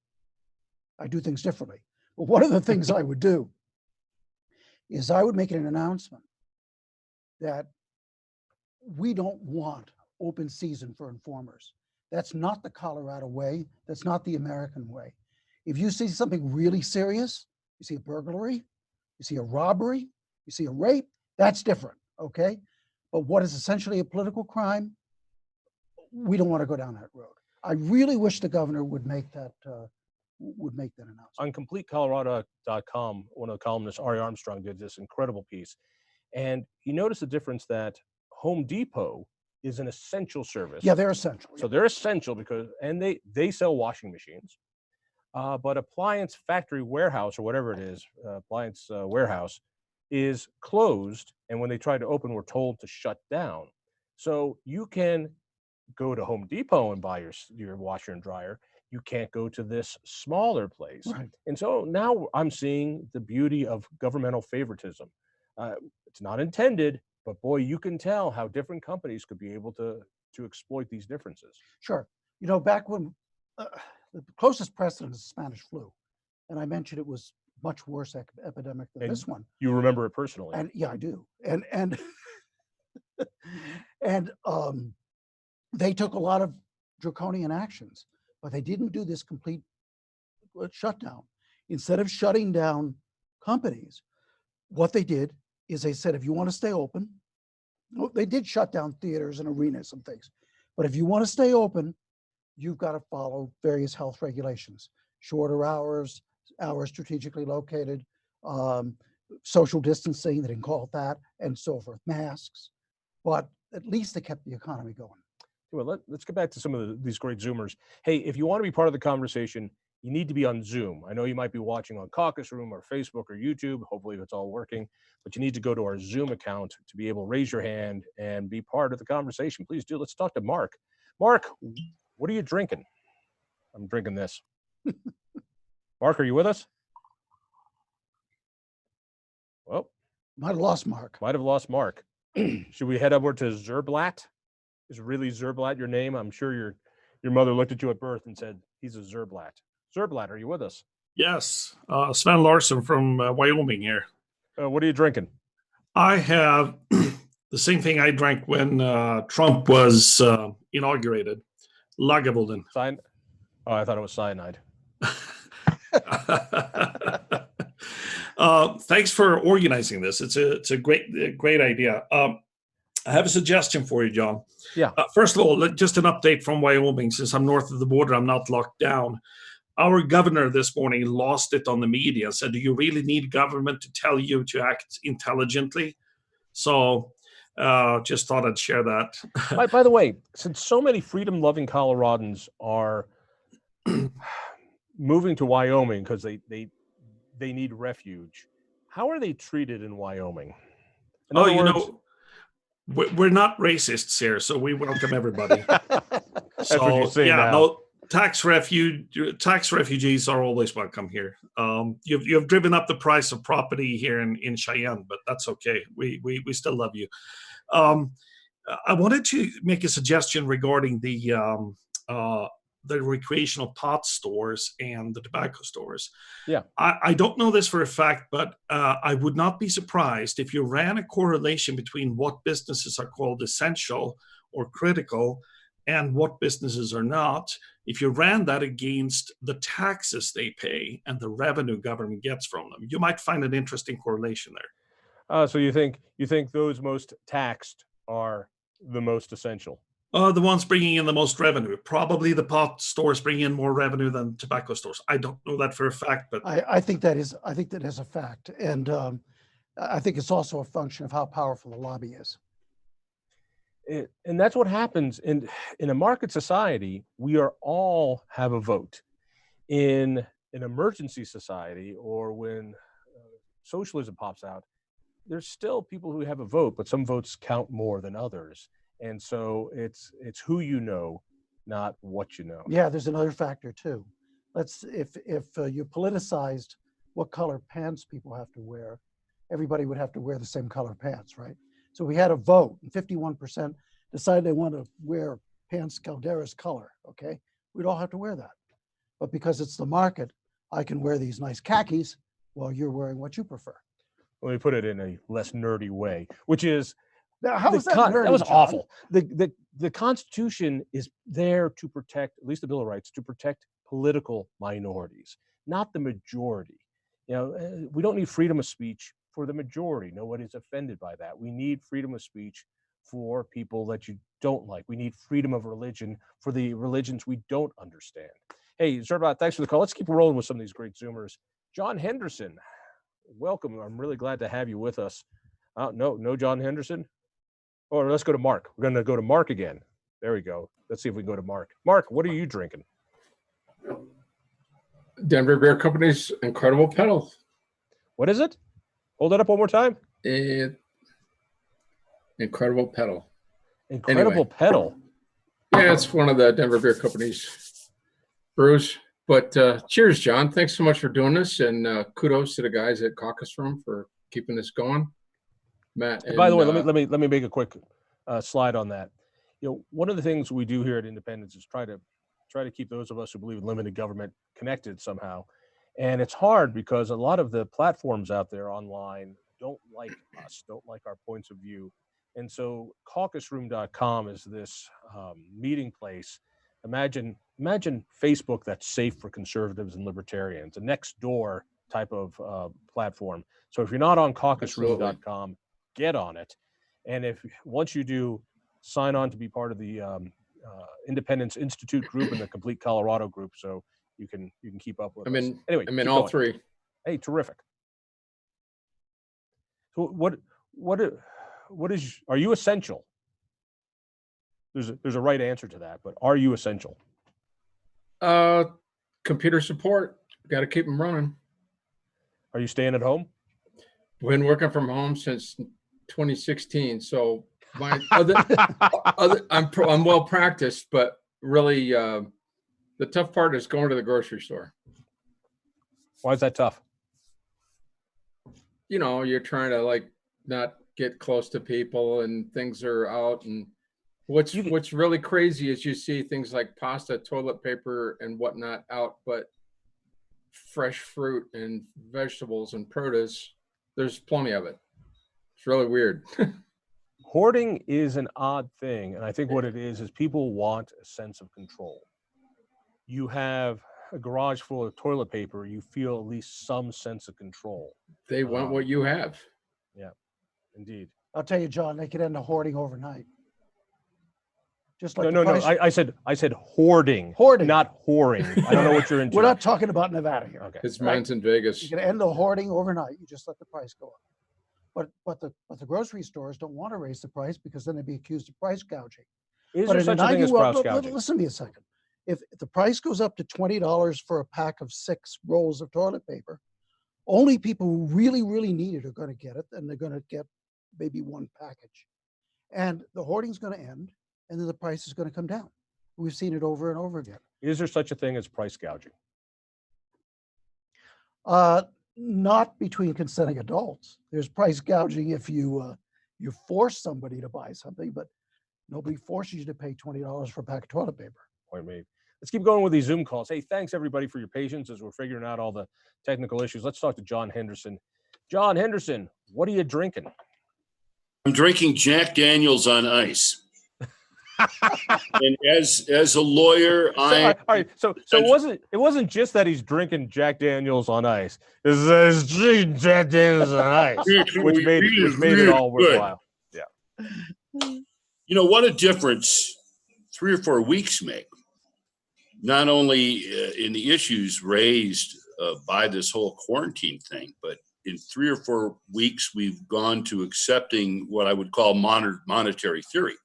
I'd do things differently. But one of the things I would do is I would make an announcement that we don't want open season for informers. That's not the Colorado way. That's not the American way. If you see something really serious, you see a burglary, you see a robbery, you see a rape, that's different, okay? But what is essentially a political crime, we don't want to go down that road. I really wish the governor would make that announcement. On CompleteColorado.com, one of the columnists, Ari Armstrong, did this incredible piece. And he noticed the difference that Home Depot is an essential service. Yeah, they're essential. So they're essential because, and they sell washing machines. But appliance factory warehouse, or whatever it is, appliance warehouse, is closed. And when they try to open, we're told to shut down. So you can go to Home Depot and buy your washer and dryer. You can't go to this smaller place. Right. And so now I'm seeing the beauty of governmental favoritism. It's not intended, but boy, you can tell how different companies could be able to exploit these differences. Sure. You know, back when the closest precedent is Spanish flu, and I mentioned it was much worse epidemic than And this one. You remember it personally. And yeah, I do. And and they took a lot of draconian actions, but they didn't do this complete shutdown. Instead of shutting down companies, what they did is they said, if you want to stay open, they did shut down theaters and arenas and things, but if you want to stay open, you've got to follow various health regulations, shorter hours strategically located, social distancing, they didn't call it that, and so forth, masks, but at least they kept the economy going. Well, let's get back to some of these great Zoomers. Hey, if you want to be part of the conversation, you need to be on Zoom. I know you might be watching on Caucus Room or Facebook or YouTube. Hopefully it's all working, but you need to go to our Zoom account to be able to raise your hand and be part of the conversation. Please do. Let's talk to Mark. Mark, what are you drinking? I'm drinking this. Mark, are you with us? Well, might have lost Mark. Should we head over to Zerblat? Is really Zerblat your name? I'm sure your mother looked at you at birth and said, he's a Zerblat. Zerblat, are you with us? Yes. Sven Larson from Wyoming here. What are you drinking? I have the same thing I drank when Trump was inaugurated. Lagavulin. Oh, I thought it was cyanide. Thanks for organizing this. It's a great idea. I have a suggestion for you, John. Yeah. First of all, just an update from Wyoming. Since I'm north of the border, I'm not locked down. Our governor this morning lost it on the media and said, do you really need government to tell you to act intelligently? So just thought I'd share that. By the way, since so many freedom-loving Coloradans are moving to Wyoming because they need refuge, how are they treated in Wyoming? In other words, we're not racists here, so we welcome everybody. That's what you say now. No, tax refugees are always welcome here. You've driven up the price of property here in Cheyenne, but that's okay. We still love you. I wanted to make a suggestion regarding the recreational pot stores and the tobacco stores. Yeah. I don't know this for a fact, but I would not be surprised if you ran a correlation between what businesses are called essential or critical and what businesses are not. If you ran that against the taxes they pay and the revenue government gets from them, you might find an interesting correlation there. So you think those most taxed are the most essential? The ones bringing in the most revenue. Probably the pot stores bring in more revenue than tobacco stores. I don't know that for a fact, but I think that is a fact. And I think it's also a function of how powerful the lobby is. And that's what happens in a market society. We are all have a vote. In an emergency society, or when socialism pops out, there's still people who have a vote, but some votes count more than others. And so it's who you know, not what you know. Yeah, there's another factor too. If you politicized what color pants people have to wear, everybody would have to wear the same color pants, right? So we had a vote, and 51% decided they want to wear pants Caldera's color. Okay, we'd all have to wear that. But because it's the market, I can wear these nice khakis while you're wearing what you prefer. Let me put it in a less nerdy way, which is, Now, how was that nerdy, that was John? awful. The Constitution is there to protect, at least the Bill of Rights, to protect political minorities, not the majority. You know, we don't need freedom of speech for the majority. Nobody's offended by that. We need freedom of speech for people that you don't like. We need freedom of religion for the religions we don't understand. Hey, Zerbot, thanks for the call. Let's keep rolling with some of these great Zoomers. John Henderson, welcome. I'm really glad to have you with us. No John Henderson? Or let's go to Mark. We're going to go to Mark again. There we go. Let's see if we can go to Mark. Mark, what are you drinking? Denver Beer Company's Incredible Pedal. What is it? Hold that up one more time. Incredible Pedal. Incredible Pedal. Yeah, it's one of the Denver Beer Company's brews. But cheers, John. Thanks so much for doing this, and kudos to the guys at Caucus Room for keeping this going. Matt. And by the way, let me make a quick slide on that. You know, one of the things we do here at Independence is try to keep those of us who believe in limited government connected somehow. And it's hard because a lot of the platforms out there online don't like us, don't like our points of view. And so caucusroom.com is this meeting place. Imagine Facebook that's safe for conservatives and libertarians, a next door type of platform. So if you're not on caucusroom.com, get on it. And if once you do, sign on to be part of the Independence Institute group and the Complete Colorado group, so you can keep up with us. Anyway, I'm in all three. Hey, terrific. So what is, are you essential? There's a right answer to that, but are you essential? Computer support. Got to keep them running. Are you staying at home? Been working from home since 2016, so my I'm well practiced, but really the tough part is going to the grocery store. Why is that tough? You know, you're trying to like not get close to people, and things are out. And what's really crazy is you see things like pasta, toilet paper, and whatnot out, but fresh fruit and vegetables and produce, there's plenty of it. It's really weird. Hoarding is an odd thing, and I think what it is people want a sense of control. You have a garage full of toilet paper, you feel at least some sense of control. They want what you have. Yeah, indeed. I'll tell you, John, they could end the hoarding overnight. Just like no. I said hoarding. Hoarding, not whoring. I don't know what you're into. We're not talking about Nevada here. Okay. His mind's in Vegas. You can end the hoarding overnight. You just let the price go up. But the grocery stores don't want to raise the price because then they'd be accused of price gouging. Is there such a thing as price gouging? Listen to me a second. If the price goes up to $20 for a pack of 6 rolls of toilet paper, only people who really, really need it are going to get it, and they're going to get maybe one package. And the hoarding's going to end, and then the price is going to come down. We've seen it over and over again. Is there such a thing as price gouging? Not between consenting adults. There's price gouging if you force somebody to buy something, but nobody forces you to pay $20 for a pack of toilet paper. Point made. Let's keep going with these Zoom calls. Hey, thanks everybody for your patience as we're figuring out all the technical issues. Let's talk to John Henderson. John Henderson, what are you drinking? I'm drinking Jack Daniels on ice. And as a lawyer, all right. So it wasn't just that he's drinking Jack Daniels on ice. It's drinking Jack Daniels on ice, which made it all worthwhile. Yeah. You know what a difference 3 or 4 weeks make, not only in the issues raised by this whole quarantine thing, but in 3 or 4 weeks, we've gone to accepting what I would call monetary theory,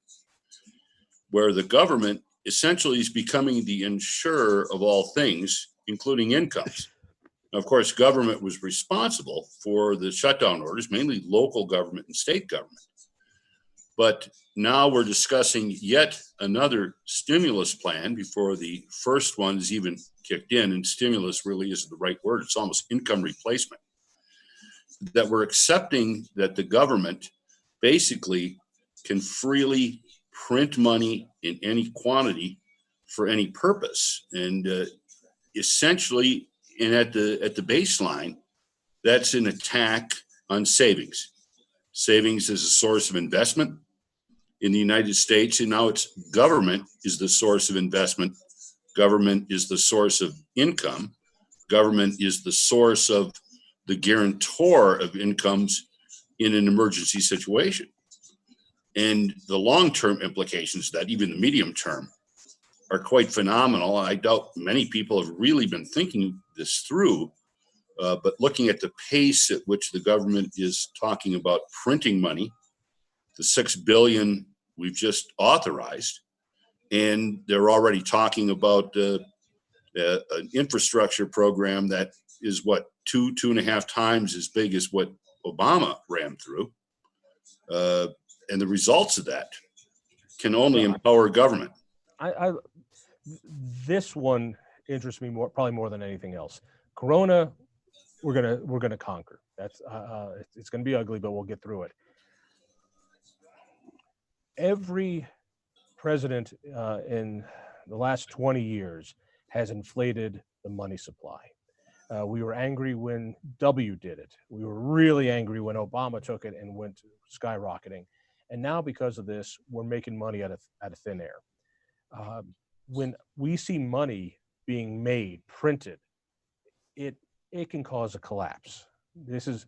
where the government essentially is becoming the insurer of all things, including incomes. Now, of course, government was responsible for the shutdown orders, mainly local government and state government. But now we're discussing yet another stimulus plan before the first one is even kicked in. And stimulus really isn't the right word. It's almost income replacement. That we're accepting that the government basically can freely print money in any quantity for any purpose. And essentially, and at the baseline, that's an attack on savings. Savings is a source of investment in the United States, and now it's government is the source of investment. Government is the source of income. Government is the source of the guarantor of incomes in an emergency situation. And the long-term implications of that, even the medium term, are quite phenomenal. I doubt many people have really been thinking this through, but looking at the pace at which the government is talking about printing money, the $6 billion we've just authorized, and they're already talking about an infrastructure program that is what, 2.5 times as big as what Obama ran through. And the results of that can only empower government. This one interests me probably more than anything else. Corona, we're gonna conquer. That's it's gonna be ugly, but we'll get through it. Every president in the last 20 years has inflated the money supply. We were angry when W did it. We were really angry when Obama took it and went skyrocketing. And now because of this, we're making money out of thin air. When we see money being made, printed, it can cause a collapse.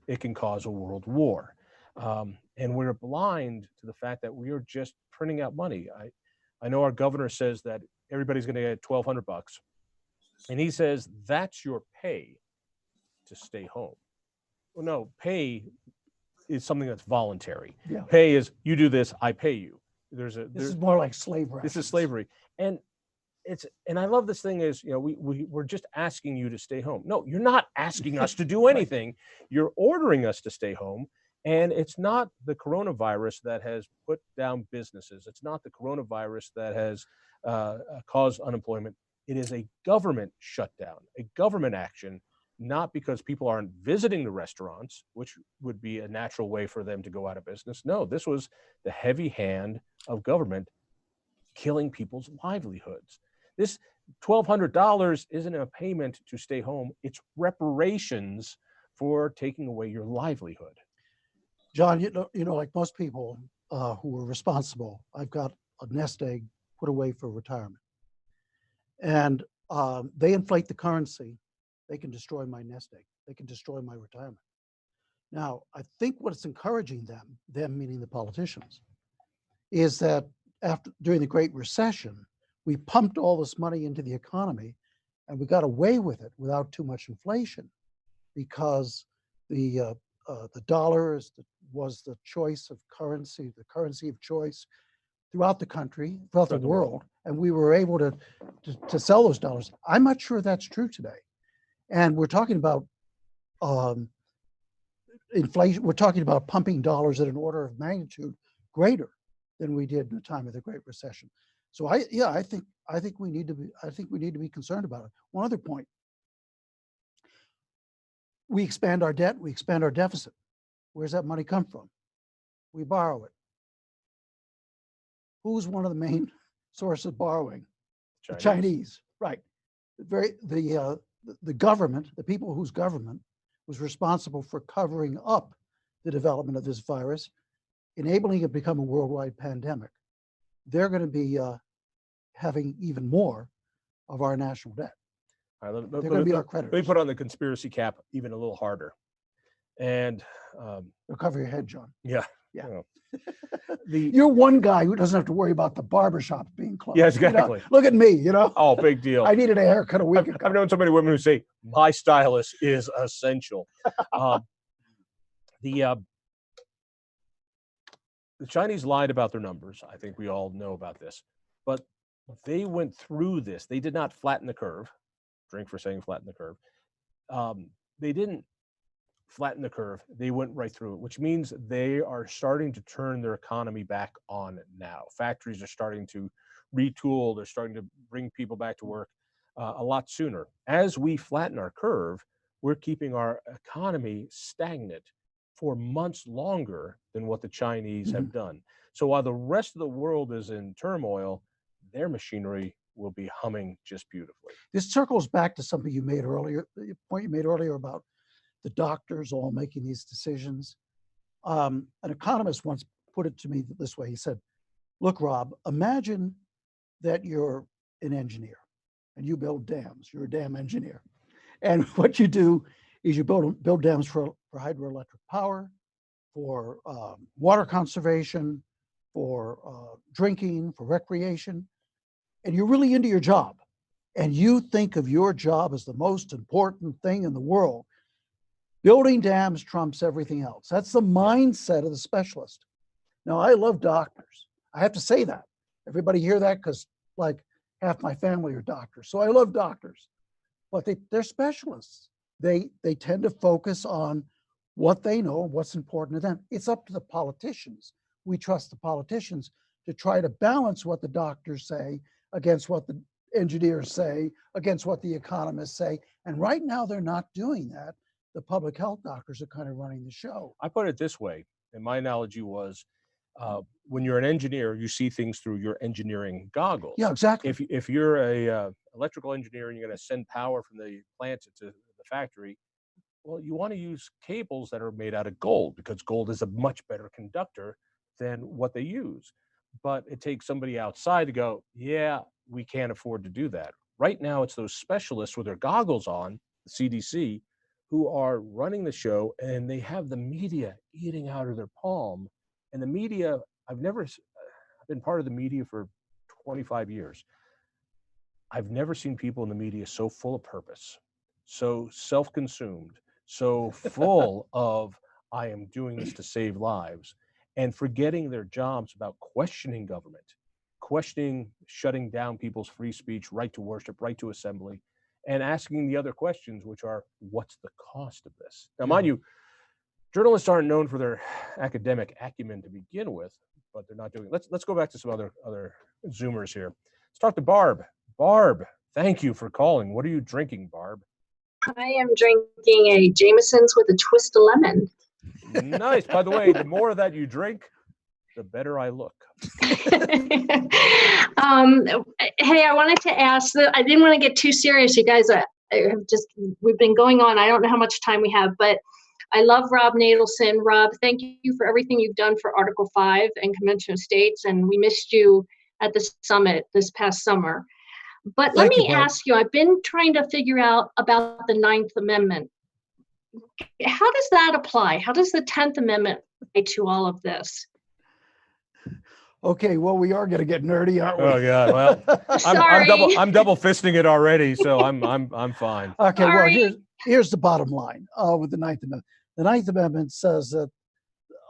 It can cause a world war. And we're blind to the fact that we are just printing out money. I know our governor says that everybody's going to get $1,200, and he says that's your pay to stay home. Well, no, pay is something that's voluntary. Yeah. Pay is you do this, I pay you. This is more like slavery. This is slavery, and I love this thing is, you know, we're just asking you to stay home. No, you're not asking us to do anything. You're ordering us to stay home. And it's not the coronavirus that has put down businesses. It's not the coronavirus that has caused unemployment. It is a government shutdown, a government action, not because people aren't visiting the restaurants, which would be a natural way for them to go out of business. No, this was the heavy hand of government killing people's livelihoods. This $1,200 isn't a payment to stay home. It's reparations for taking away your livelihood. John, you know, like most people who are responsible, I've got a nest egg put away for retirement. And they inflate the currency. They can destroy my nest egg. They can destroy my retirement. Now, I think what's encouraging them meaning the politicians, is that during the Great Recession, we pumped all this money into the economy and we got away with it without too much inflation because the dollar was the choice of currency, the currency of choice throughout the country, throughout the world, and we were able to sell those dollars. I'm not sure that's true today. And we're talking about inflation. We're talking about pumping dollars at an order of magnitude greater than we did in the time of the Great Recession. So I think we need to be concerned about it. One other point. We expand our debt, we expand our deficit. Where's that money come from? We borrow it. Who's one of the main sources of borrowing? The Chinese, right. The government, the people whose government was responsible for covering up the development of this virus, enabling it to become a worldwide pandemic. They're going to be having even more of our national debt. All right, they're going to be our creditors. Let me put on the conspiracy cap even a little harder. And they'll cover your head, John. Yeah. Yeah. You know. You're one guy who doesn't have to worry about the barbershop being closed. Yes, you know? exactly. Look at me, you know. Oh, big deal. I needed a haircut a week ago. I've known so many women who say my stylist is essential. The Chinese lied about their numbers. I think we all know about this, but they went through this. They did not flatten the curve. Drink for saying flatten the curve. They didn't flatten the curve. They went right through it, which means they are starting to turn their economy back on now. Factories are starting to retool. They're starting to bring people back to work a lot sooner. As we flatten our curve, we're keeping our economy stagnant for months longer than what the Chinese have done. So while the rest of the world is in turmoil, their machinery will be humming just beautifully. This circles back to something you made earlier, the point you made earlier about the doctors all making these decisions. An economist once put it to me this way. He said, look, Rob, imagine that you're an engineer and you build dams. You're a dam engineer. And what you do is you build dams for hydroelectric power, for water conservation, for drinking, for recreation. And you're really into your job. And you think of your job as the most important thing in the world. Building dams trumps everything else. That's the mindset of the specialist. Now, I love doctors. I have to say that. Everybody hear that? Because like half my family are doctors. So I love doctors. But they're specialists. They tend to focus on what they know and what's important to them. It's up to the politicians. We trust the politicians to try to balance what the doctors say against what the engineers say, against what the economists say. And right now they're not doing that. The public health doctors are kind of running the show. I put it this way, and my analogy was, when you're an engineer, you see things through your engineering goggles. Yeah, exactly. If you're a electrical engineer and you're going to send power from the plant to the factory, well, you want to use cables that are made out of gold because gold is a much better conductor than what they use. But it takes somebody outside to go, yeah, we can't afford to do that. Right now, it's those specialists with their goggles on, the CDC, who are running the show, and they have the media eating out of their palm. And the media, I've been part of the media for 25 years. I've never seen people in the media so full of purpose, so self-consumed, so full of, I am doing this to save lives, and forgetting their jobs about questioning government, questioning shutting down people's free speech, right to worship, right to assembly, and asking the other questions, which are, what's the cost of this? Now, mind you, journalists aren't known for their academic acumen to begin with, but they're not doing it. Let's go back to some other Zoomers here. Let's talk to Barb. Barb, thank you for calling. What are you drinking, Barb? I am drinking a Jameson's with a twist of lemon. Nice. By the way, the more of that you drink, the better I look. Hey, I wanted to ask that I didn't want to get too serious. You guys we've been going on. I don't know how much time we have, but I love Rob Natelson. Rob, thank you for everything you've done for Article 5 and Convention of States. And we missed you at the summit this past summer. But let me ask you, I've been trying to figure out about the 9th Amendment. How does that apply? How does the 10th Amendment apply to all of this? Okay, well, we are going to get nerdy, aren't we? Oh God, well, I'm double fisting it already, so I'm fine. Okay, well, here's the bottom line with the 9th Amendment. The 9th Amendment says that,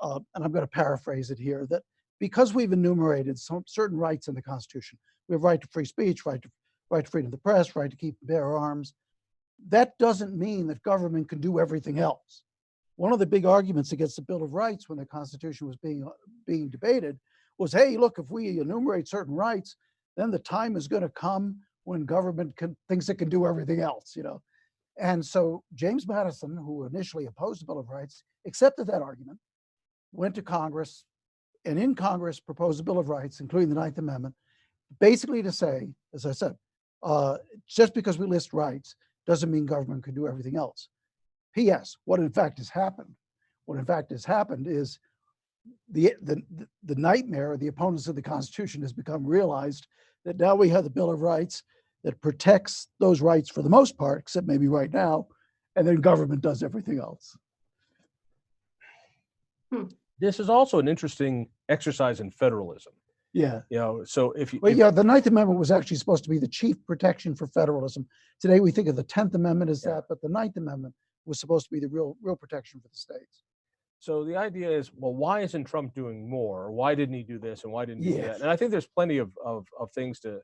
and I'm going to paraphrase it here, that because we've enumerated some certain rights in the Constitution, we have right to free speech, right to freedom of the press, right to keep and bear arms. That doesn't mean that government can do everything else. One of the big arguments against the Bill of Rights when the Constitution was being debated was, hey, look, if we enumerate certain rights, then the time is going to come when government thinks it can do everything else, you know. And so James Madison, who initially opposed the Bill of Rights, accepted that argument, went to Congress, and in Congress proposed a Bill of Rights, including the 9th Amendment, basically to say, as I said, just because we list rights doesn't mean government can do everything else. P.S. What in fact has happened is the nightmare of the opponents of the Constitution has become realized that now we have the Bill of Rights that protects those rights for the most part, except maybe right now, and then government does everything else. this is also an interesting exercise in federalism. Yeah. So if you, Well, yeah, the Ninth Amendment was actually supposed to be the chief protection for federalism. Today we think of the 10th Amendment as that, but the Ninth Amendment was supposed to be the real protection for the states. So the idea is, well, why isn't Trump doing more? Why didn't he do this and why didn't he do Yeah. that? And I think there's plenty of things to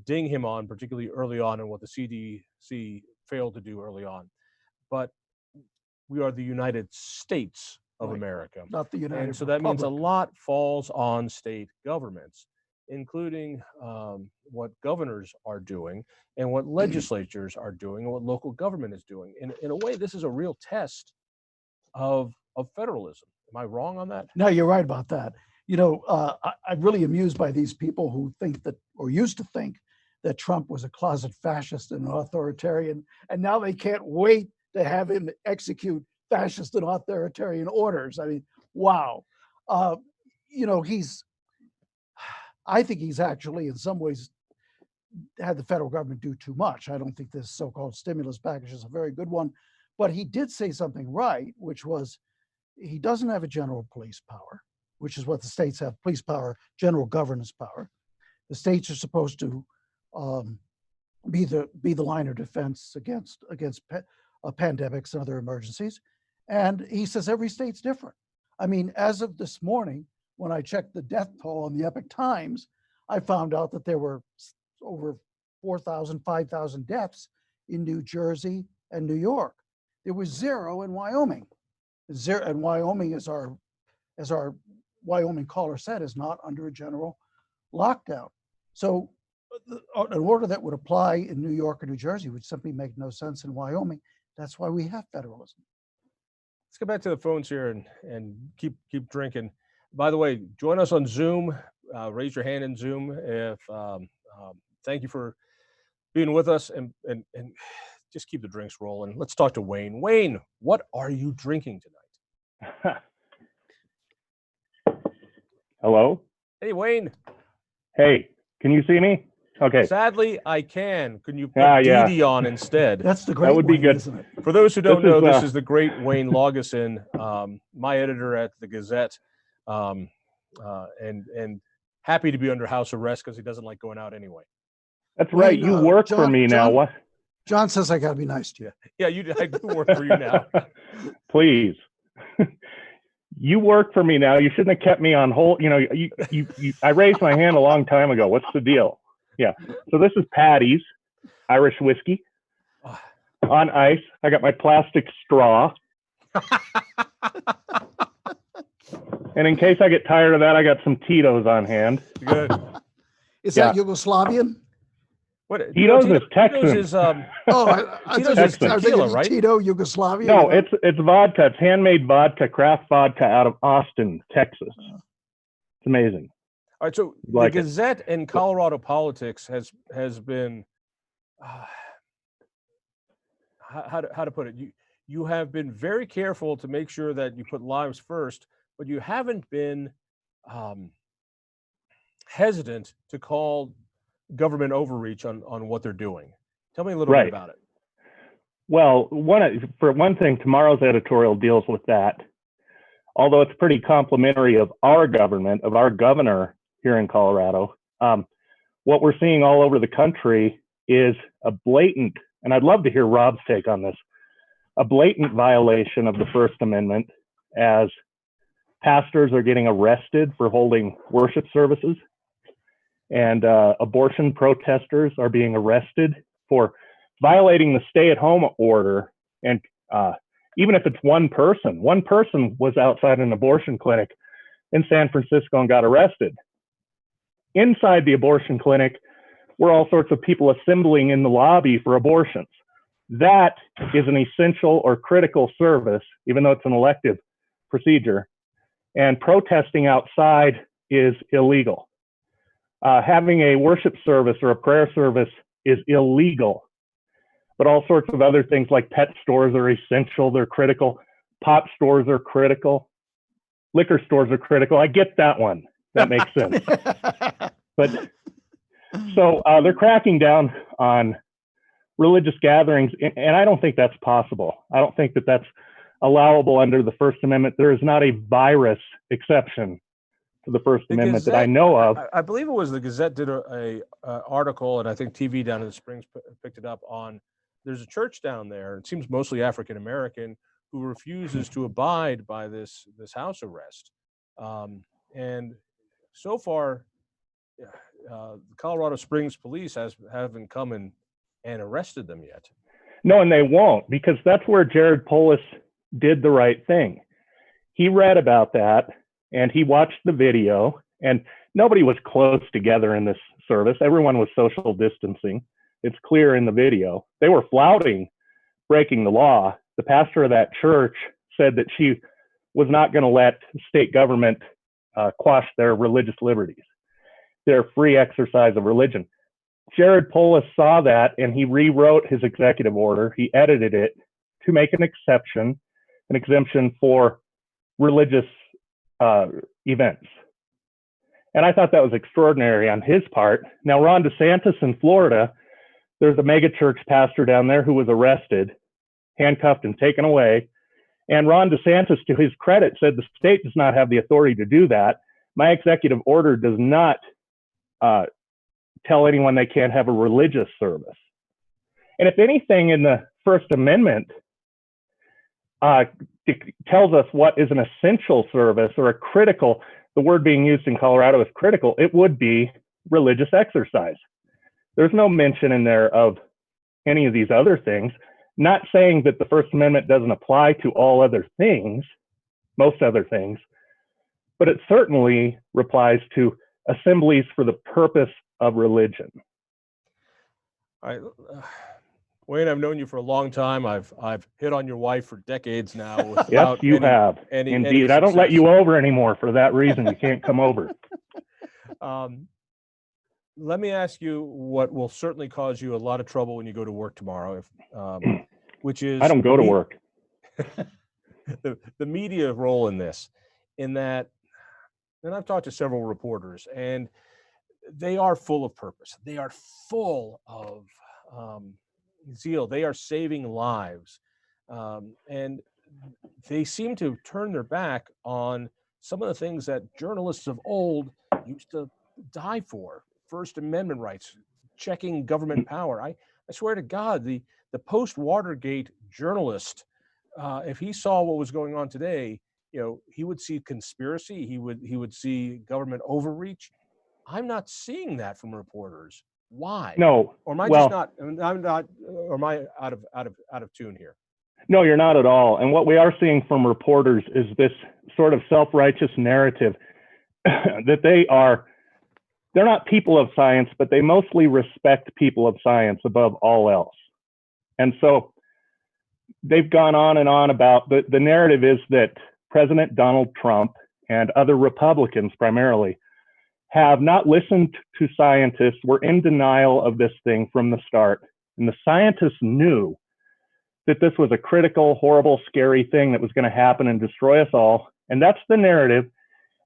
ding him on, particularly early on, and what the CDC failed to do early on. But we are the United States of Right. America. Not the United And so that means a Republic. lot falls on state governments, including what governors are doing and what legislatures are doing and what local government is doing. In a way, this is a real test of federalism. Am I wrong on that? No, you're right about that. I'm really amused by these people who think that, or used to think, that Trump was a closet fascist and an authoritarian, and now they can't wait to have him execute fascist and authoritarian orders. I mean, wow. I think he's actually, in some ways, had the federal government do too much. I don't think this so-called stimulus package is a very good one, but he did say something right, which was he doesn't have a general police power, which is what the states have: police power, general governance power. The states are supposed to be the line of defense against pandemics and other emergencies. And he says every state's different. I mean, as of this morning, when I checked the death toll on the Epic Times, I found out that there were over 4,000, 5,000 deaths in New Jersey and New York. There was 0 in Wyoming. And Wyoming, as our Wyoming caller said, is not under a general lockdown. So an order that would apply in New York or New Jersey would simply make no sense in Wyoming. That's why we have federalism. Let's get back to the phones here and keep drinking. By the way, join us on Zoom. Raise your hand in Zoom. Thank you for being with us, and just keep the drinks rolling. Let's talk to Wayne. Wayne, what are you drinking tonight? Hello? Hey, Wayne. Hey, can you see me? Okay. Sadly, I can. Can you put yeah. Dee Dee on instead? That's the great That would be Wayne, good. isn't it? For those who don't This know, is, this is the great Wayne Lageson, my editor at the Gazette, and happy to be under house arrest because he doesn't like going out anyway. That's right. Wayne, You work for me now. What? John says I got to be nice to you. Yeah, I do work for you now. Please. You work for me now. You shouldn't have kept me on hold. I raised my hand a long time ago. What's the deal? Yeah. So this is Patty's Irish whiskey on ice. I got my plastic straw. And in case I get tired of that, I got some Tito's on hand. Good. Is that Yugoslavian? What? Tito's is Texan. Tito's is, I was tequila, right? Tito, Yugoslavia? No, it's vodka. It's handmade vodka, craft vodka out of Austin, Texas. It's amazing. All right, so Like the Gazette in Colorado politics has been how to put it. You have been very careful to make sure that you put lives first, but you haven't been hesitant to call government overreach on what they're doing. Tell me a little bit about it. Well, for one thing, tomorrow's editorial deals with that. Although it's pretty complimentary of our government, of our governor here in Colorado. What we're seeing all over the country is a blatant, and I'd love to hear Rob's take on this, a blatant violation of the First Amendment, as pastors are getting arrested for holding worship services, and abortion protesters are being arrested for violating the stay-at-home order. And even if it's one person was outside an abortion clinic in San Francisco and got arrested. Inside the abortion clinic were all sorts of people assembling in the lobby for abortions. That is an essential or critical service, even though it's an elective procedure. And protesting outside is illegal. Having a worship service or a prayer service is illegal. But all sorts of other things like pet stores are essential, they're critical. Pot stores are critical. Liquor stores are critical. I get that one. That makes sense. But so they're cracking down on religious gatherings, and I don't think that's possible. I don't think that that's allowable under the First Amendment. There is not a virus exception to the First Amendment that I know of. I believe it was the Gazette did a article, and I think TV down in the Springs picked it up on. There's a church down there. It seems mostly African American who refuses to abide by this house arrest, and so far, the Colorado Springs police haven't come and arrested them yet. No, and they won't, because that's where Jared Polis did the right thing. He read about that and he watched the video, and nobody was close together in this service. Everyone was social distancing. It's clear in the video. They were flouting breaking the law. The pastor of that church said that she was not going to let state government quash their religious liberties, their free exercise of religion. Jared Polis saw that and he rewrote his executive order. He edited it to make an exemption for religious events. And I thought that was extraordinary on his part. Now, Ron DeSantis in Florida, there's a megachurch pastor down there who was arrested, handcuffed, and taken away. And Ron DeSantis, to his credit, said the state does not have the authority to do that. My executive order does not tell anyone they can't have a religious service. And if anything in the First Amendment tells us what is an essential service or a critical, the word being used in Colorado is critical, it would be religious exercise. There's no mention in there of any of these other things. Not saying that the First Amendment doesn't apply to all other things, most other things, but it certainly applies to assemblies for the purpose of religion. Wayne, I've known you for a long time. I've hit on your wife for decades now. Yes, you have. Indeed. I don't let you over anymore for that reason. You can't come over. Let me ask you what will certainly cause you a lot of trouble when you go to work tomorrow, which is I don't go to work. the media role in this, in that, and I've talked to several reporters, and they are full of purpose. They are full of zeal. They are saving lives, and they seem to turn their back on some of the things that journalists of old used to die for. First Amendment rights, checking government power. I swear to God, the post-Watergate journalist, if he saw what was going on today, he would see conspiracy. He would see government overreach. I'm not seeing that from reporters. Why? No. Or am I just not? I'm not. Or am I out of tune here? No, you're not at all. And what we are seeing from reporters is this sort of self-righteous narrative that they're not people of science, but they mostly respect people of science above all else. And so they've gone on and on about the narrative is that President Donald Trump and other Republicans primarily have not listened to scientists, were in denial of this thing from the start. And the scientists knew that this was a critical, horrible, scary thing that was going to happen and destroy us all. And that's the narrative.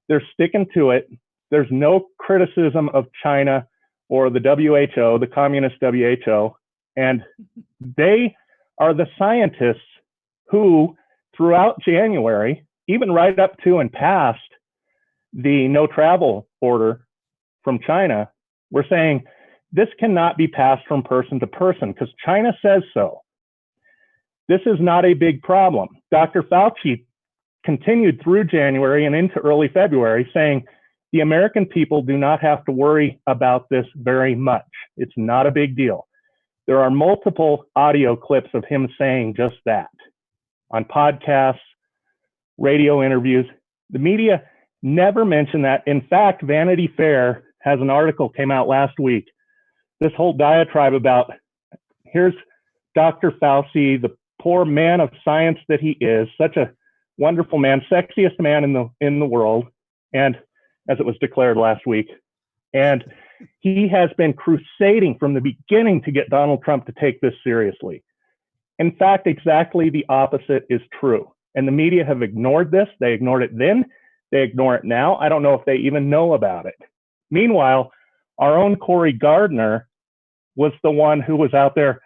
They're sticking to it. There's no criticism of China or the WHO, the communist WHO. And they are the scientists who, throughout January, even right up to and past the no travel order from China, were saying this cannot be passed from person to person because China says so. This is not a big problem. Dr. Fauci continued through January and into early February saying the American people do not have to worry about this very much. It's not a big deal. There are multiple audio clips of him saying just that on podcasts, radio interviews. The media never mentioned that. In fact, Vanity Fair has an article came out last week, this whole diatribe about here's Dr. Fauci, the poor man of science that he is, such a wonderful man, sexiest man in the world, and as it was declared last week. And he has been crusading from the beginning to get Donald Trump to take this seriously. In fact, exactly the opposite is true. And the media have ignored this. They ignored it then. They ignore it now. I don't know if they even know about it. Meanwhile, our own Cory Gardner was the one who was out there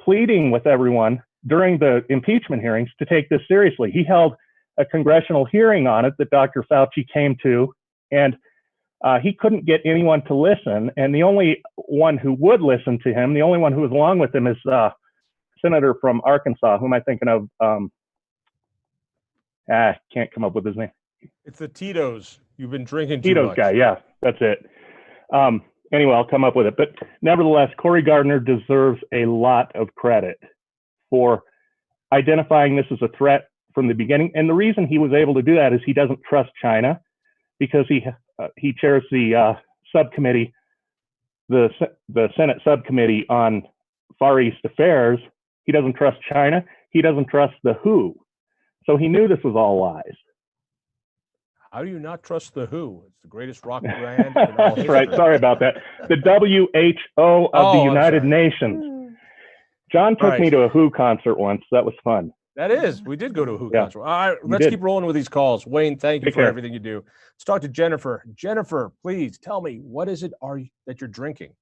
pleading with everyone during the impeachment hearings to take this seriously. He held a congressional hearing on it that Dr. Fauci came to, and he couldn't get anyone to listen. And the only one who would listen to him, the only one who was along with him, is Senator from Arkansas. Who am I thinking of? Can't come up with his name. It's the Tito's. You've been drinking too Tito's much. guy. Yeah, that's it. Anyway, I'll come up with it. But nevertheless, Cory Gardner deserves a lot of credit for identifying this as a threat from the beginning. And the reason he was able to do that is he doesn't trust China, because he chairs the subcommittee, the Senate subcommittee on Far East Affairs. He doesn't trust China. He doesn't trust the WHO. So he knew this was all lies. How do you not trust the WHO? It's the greatest rock band in all That's history. right. Sorry about that. The WHO of the United Nations. John took me to a WHO concert once. That was fun. That is. We did go to a WHO concert. All right, let's keep rolling with these calls. Wayne, thank you for everything you do. Let's talk to Jennifer. Jennifer, please tell me, what is it that you're drinking?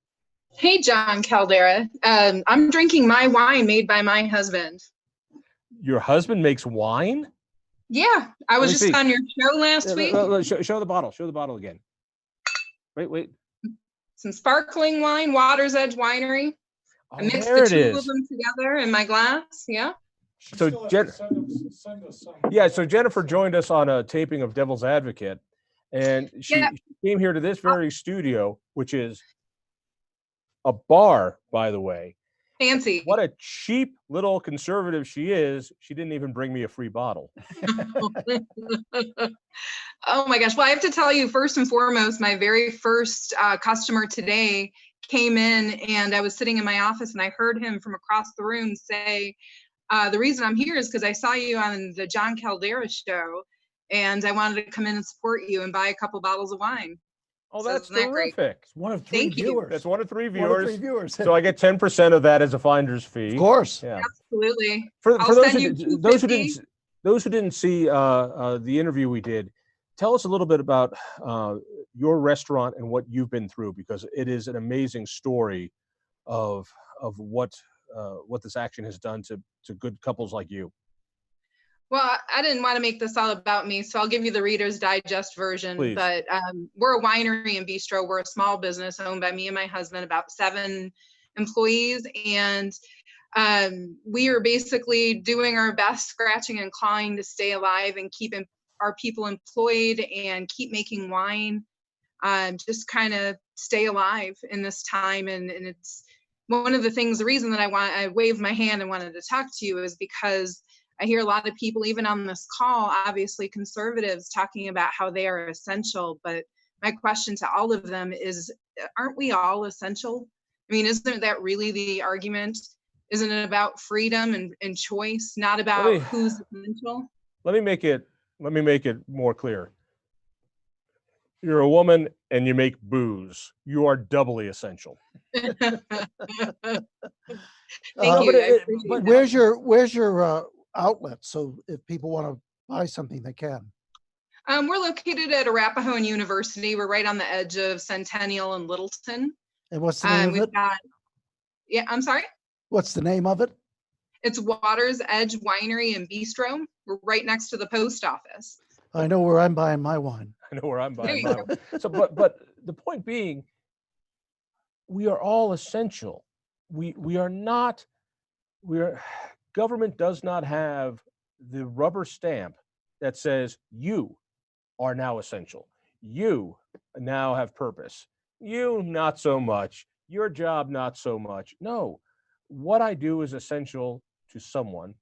Hey, John Caldera. I'm drinking my wine made by my husband. Your husband makes wine? Yeah, I was just on your show last week. Show the bottle. Show the bottle again. Wait. Some sparkling wine, Water's Edge Winery. I mixed the two of them together in my glass. Yeah. So so Jennifer joined us on a taping of Devil's Advocate, and she came here to this very studio, which is a bar, by the way. Fancy. What a cheap little conservative she is. She didn't even bring me a free bottle. Oh my gosh. Well, I have to tell you, first and foremost, my very first customer today came in, and I was sitting in my office, and I heard him from across the room say, the reason I'm here is because I saw you on the John Caldera show, and I wanted to come in and support you and buy a couple bottles of wine. Oh, that's terrific. It's one of three viewers. That's one of three viewers. One of three viewers. So I get 10% of that as a finder's fee. Of course. Yeah. Absolutely. For those who didn't see the interview we did, tell us a little bit about your restaurant and what you've been through, because it is an amazing story of what this action has done to good couples like you. Well, I didn't want to make this all about me, so I'll give you the Reader's Digest version. Please. But we're a winery and bistro. We're a small business owned by me and my husband, about 7 employees. And we are basically doing our best, scratching and clawing to stay alive and keep our people employed and keep making wine, just kind of stay alive in this time. And it's one of the things, the reason that I waved my hand and wanted to talk to you is because I hear a lot of people, even on this call, obviously conservatives, talking about how they are essential. But my question to all of them is, aren't we all essential? I mean, isn't that really the argument? Isn't it about freedom and choice, not about who's essential? Let me make it more clear. You're a woman and you make booze. You are doubly essential. Thank you. But where's your outlet? So if people want to buy something, they can. We're located at Arapahoe University. We're right on the edge of Centennial and Littleton. And what's the name of it? I'm sorry? What's the name of it? It's Water's Edge Winery and Bistro. We're right next to the post office. I know where I'm buying my wine. I know where I'm buying mine. So, but the point being, we are all essential. Government does not have the rubber stamp that says you are now essential. You now have purpose. You not so much. Your job not so much. No, what I do is essential to someone,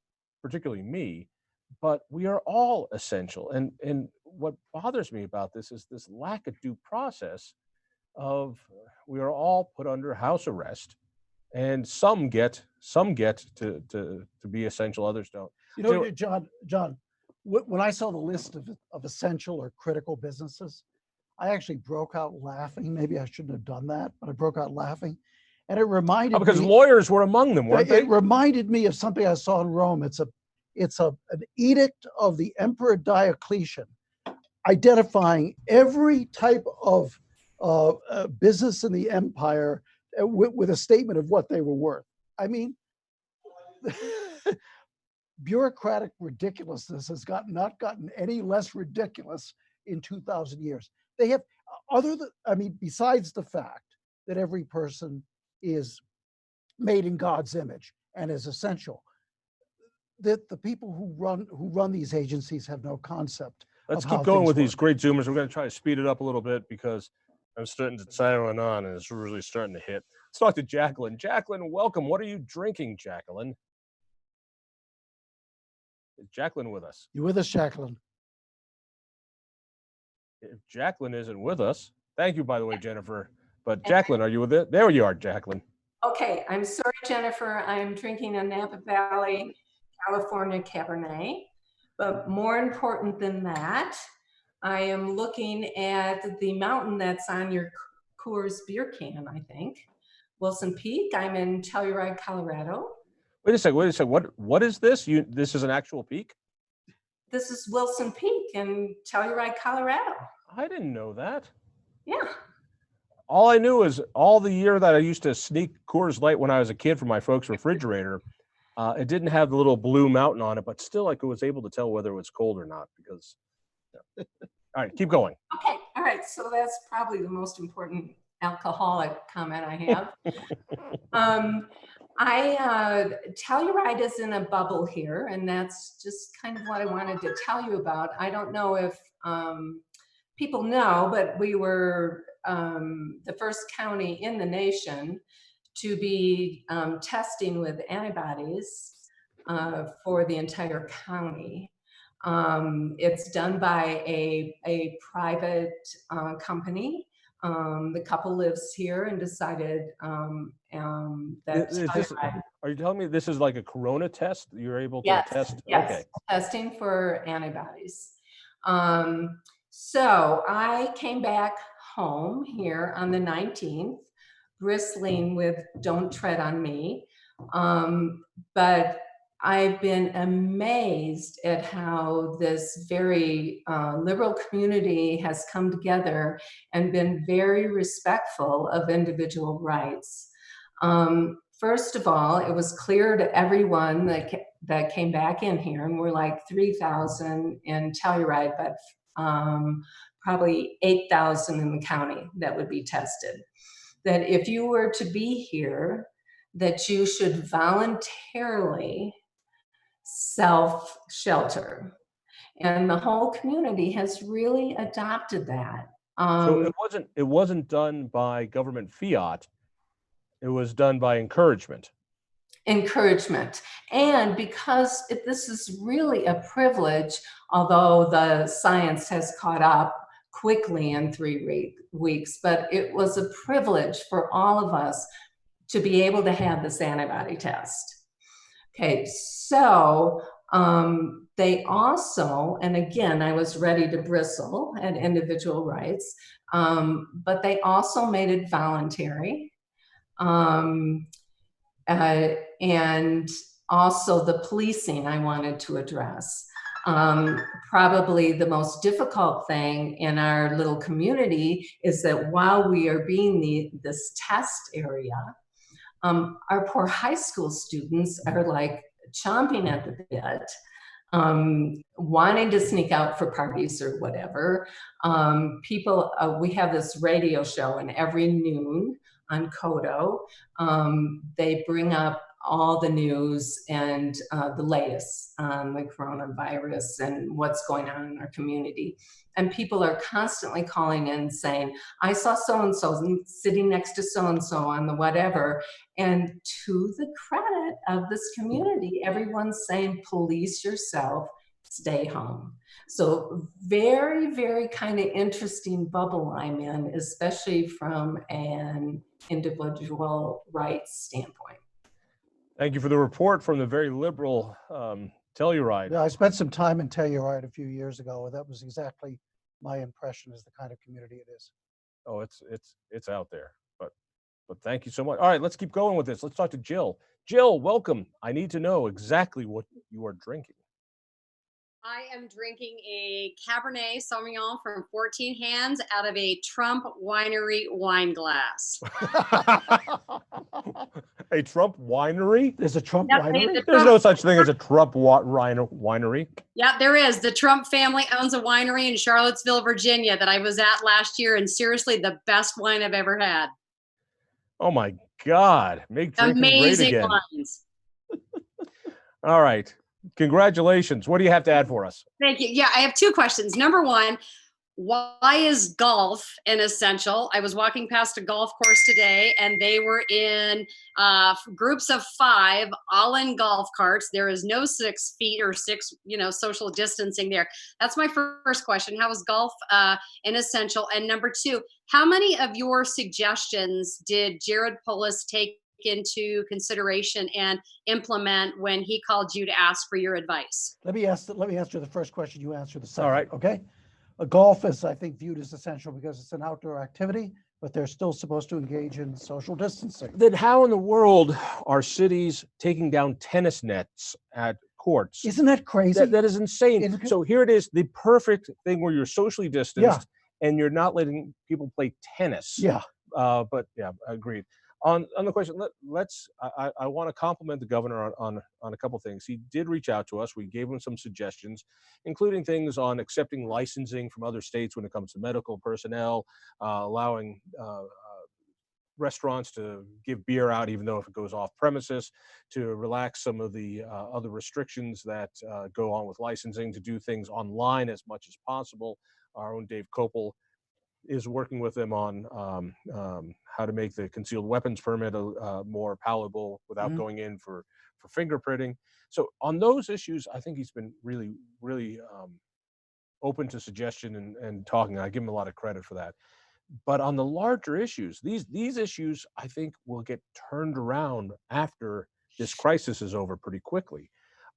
particularly me, but we are all essential. And what bothers me about this is this lack of due process of we are all put under house arrest, and some get to be essential, others don't. You know, John, when I saw the list of essential or critical businesses, I actually broke out laughing. Maybe I shouldn't have done that, but I broke out laughing. And it reminded me, because lawyers were among them, weren't they? It reminded me of something I saw in Rome. It's an edict of the Emperor Diocletian, identifying every type of business in the empire with a statement of what they were worth. I mean, bureaucratic ridiculousness has not gotten any less ridiculous in 2,000 years. They have, besides the fact that every person is made in God's image and is essential, that the people who run these agencies have no concept. Let's keep going with these great Zoomers. We're going to try to speed it up a little bit because I'm starting to silent on and it's really starting to hit. Let's talk to Jacqueline. Jacqueline, welcome. What are you drinking, Jacqueline? Is Jacqueline with us? You with us, Jacqueline? If Jacqueline isn't with us, thank you, by the way, Jennifer. But Jacqueline, are you with it? There you are, Jacqueline. Okay, I'm sorry, Jennifer. I'm drinking a Napa Valley, California Cabernet. But more important than that, I am looking at the mountain that's on your Coors beer can, I think. Wilson Peak. I'm in Telluride, Colorado. Wait a second. What is this? This is an actual peak? This is Wilson Peak in Telluride, Colorado. I didn't know that. Yeah. All I knew is all the year that I used to sneak Coors Light when I was a kid from my folks' refrigerator, it didn't have the little blue mountain on it, but still I was able to tell whether it was cold or not because, yeah. All right, keep going. Okay, all right, so that's probably the most important alcoholic comment I have. Telluride is in a bubble here, and that's just kind of what I wanted to tell you about. I don't know if people know, but we were the first county in the nation to be testing with antibodies for the entire county. It's done by a private company. The couple lives here and decided that. Are you telling me this is like a corona test? You're able to test? Yes, okay. Testing for antibodies. So I came back home here on the 19th, bristling with "Don't tread on me." But I've been amazed at how this very liberal community has come together and been very respectful of individual rights. First of all, it was clear to everyone that came back in here, and we're like 3,000 in Telluride, but probably 8,000 in the county that would be tested, that if you were to be here, that you should voluntarily self-shelter. And the whole community has really adopted that. So it wasn't done by government fiat. It was done by encouragement. Encouragement. And because this is really a privilege, although the science has caught up quickly in 3 weeks, but it was a privilege for all of us to be able to have this antibody test. Okay, so they also, and again, I was ready to bristle at individual rights, but they also made it voluntary. And also the policing I wanted to address. Probably the most difficult thing in our little community is that while we are being this test area, our poor high school students are like chomping at the bit, wanting to sneak out for parties or whatever. We have this radio show, and every noon on Kodo, they bring up all the news and the latest on the coronavirus and what's going on in our community. And people are constantly calling in saying, I saw so-and-so sitting next to so-and-so on the whatever. And to the credit of this community, everyone's saying, police yourself, stay home. So very, very kind of interesting bubble I'm in, especially from an individual rights standpoint. Thank you for the report from the very liberal Telluride. Yeah, I spent some time in Telluride a few years ago, and that was exactly my impression is the kind of community it is. Oh, it's out there, but thank you so much. All right, let's keep going with this. Let's talk to Jill. Jill, welcome. I need to know exactly what you are drinking. I am drinking a Cabernet Sauvignon from 14 Hands out of a Trump Winery wine glass. A Trump winery? There's a Trump Yep, winery? the There's Trump- no such thing as a Trump winery. Yeah, there is. The Trump family owns a winery in Charlottesville, Virginia that I was at last year, and seriously, the best wine I've ever had. Oh my God. Make drinking great Amazing again. wines. All right. Congratulations. What do you have to add for us? Thank you. Yeah, I have two questions. Number one, why is golf an essential? I was walking past a golf course today and they were in groups of 5, all in golf carts. There is no 6 feet or 6, social distancing there. That's my first question. How is golf an essential? And number two, how many of your suggestions did Jared Polis take into consideration and implement when he called you to ask for your advice? Let me answer the first question. You answer the second. All right. Okay. Golf is, I think, viewed as essential because it's an outdoor activity, but they're still supposed to engage in social distancing. Then how in the world are cities taking down tennis nets at courts? Isn't that crazy? That is insane. So here it is, the perfect thing where you're socially distanced and you're not letting people play tennis. Yeah. But yeah, agreed. On the question, I want to compliment the governor on a couple things. He did reach out to us. We gave him some suggestions, including things on accepting licensing from other states when it comes to medical personnel, allowing restaurants to give beer out even though if it goes off premises, to relax some of the other restrictions that go on with licensing, to do things online as much as possible. Our own Dave Kopel is working with them on how to make the concealed weapons permit more palatable without going in for fingerprinting. So on those issues, I think he's been really, really open to suggestion and talking. I give him a lot of credit for that. But on the larger issues, these issues, I think, will get turned around after this crisis is over pretty quickly.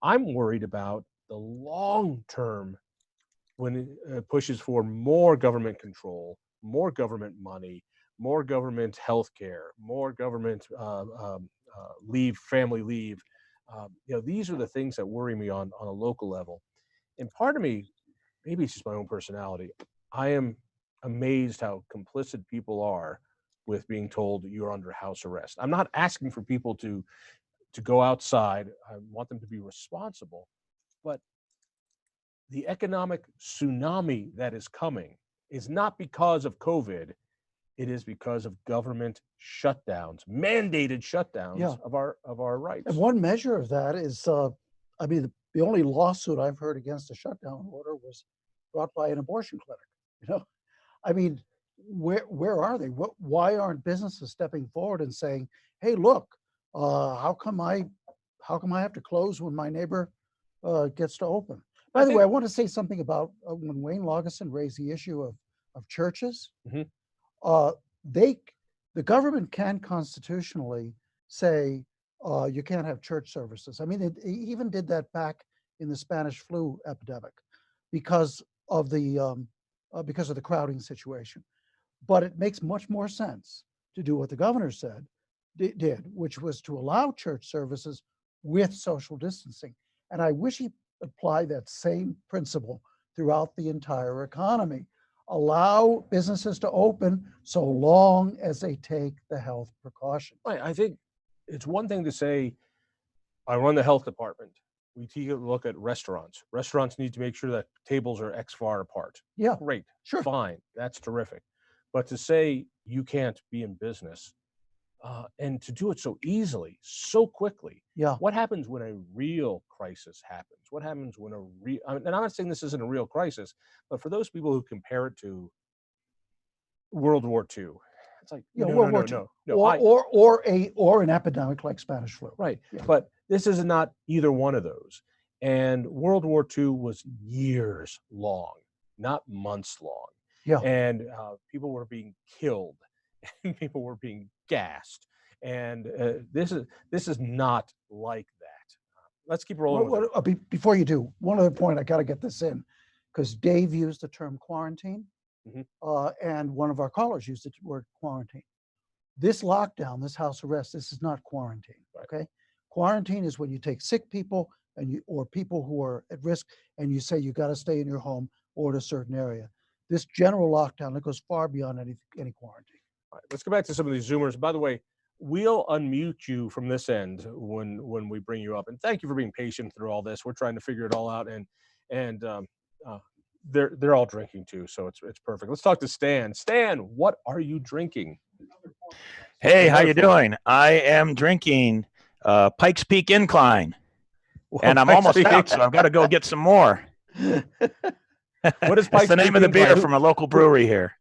I'm worried about the long term when it pushes for more government control, more government money, more government health care, more government leave, family leave. These are the things that worry me on a local level. And part of me, maybe it's just my own personality, I am amazed how complicit people are with being told that you're under house arrest. I'm not asking for people to go outside. I want them to be responsible. But the economic tsunami that is coming is not because of COVID. It is because of government shutdowns, mandated shutdowns of our rights. And one measure of that is, the only lawsuit I've heard against a shutdown order was brought by an abortion clinic. Where are they? Why aren't businesses stepping forward and saying, "Hey, look, how come I have to close when my neighbor gets to open?" By the way, I want to say something about when Wayne Laugesen raised the issue of churches. The government can constitutionally say you can't have church services. I mean, it even did that back in the Spanish flu epidemic because of the crowding situation. But it makes much more sense to do what the governor did, which was to allow church services with social distancing. And I wish he applied that same principle throughout the entire economy. Allow businesses to open so long as they take the health precautions. Right. I think it's one thing to say, I run the health department. We take a look at restaurants. Restaurants need to make sure that tables are X far apart. Yeah. Great. Sure. Fine. That's terrific. But to say you can't be in business and to do it so easily, so quickly. Yeah. What happens when a real crisis happens? What happens when and I'm not saying this isn't a real crisis, but for those people who compare it to World War II, it's like, World War II. Or an epidemic like Spanish flu. Right. Yeah. But this is not either one of those. And World War II was years long, not months long. Yeah. And people were being killed and people were being gassed. And this is not like that. Let's keep rolling. Before you do, one other point, I got to get this in, because Dave used the term quarantine, and one of our callers used the word quarantine. This lockdown, this house arrest, this is not quarantine. Okay, quarantine is when you take sick people or people who are at risk, and you say you got to stay in your home or in a certain area. This general lockdown that goes far beyond any quarantine. All right, let's go back to some of these Zoomers. By the way, we'll unmute you from this end when we bring you up. And thank you for being patient through all this. We're trying to figure it all out, and they're all drinking too, so it's perfect. Let's talk to Stan. Stan, what are you drinking? Hey, how you doing? I am drinking Pikes Peak Incline, and I'm almost out, so I've got to go get some more. What is Pikes the name Peak of the beer Incline? from a local brewery here.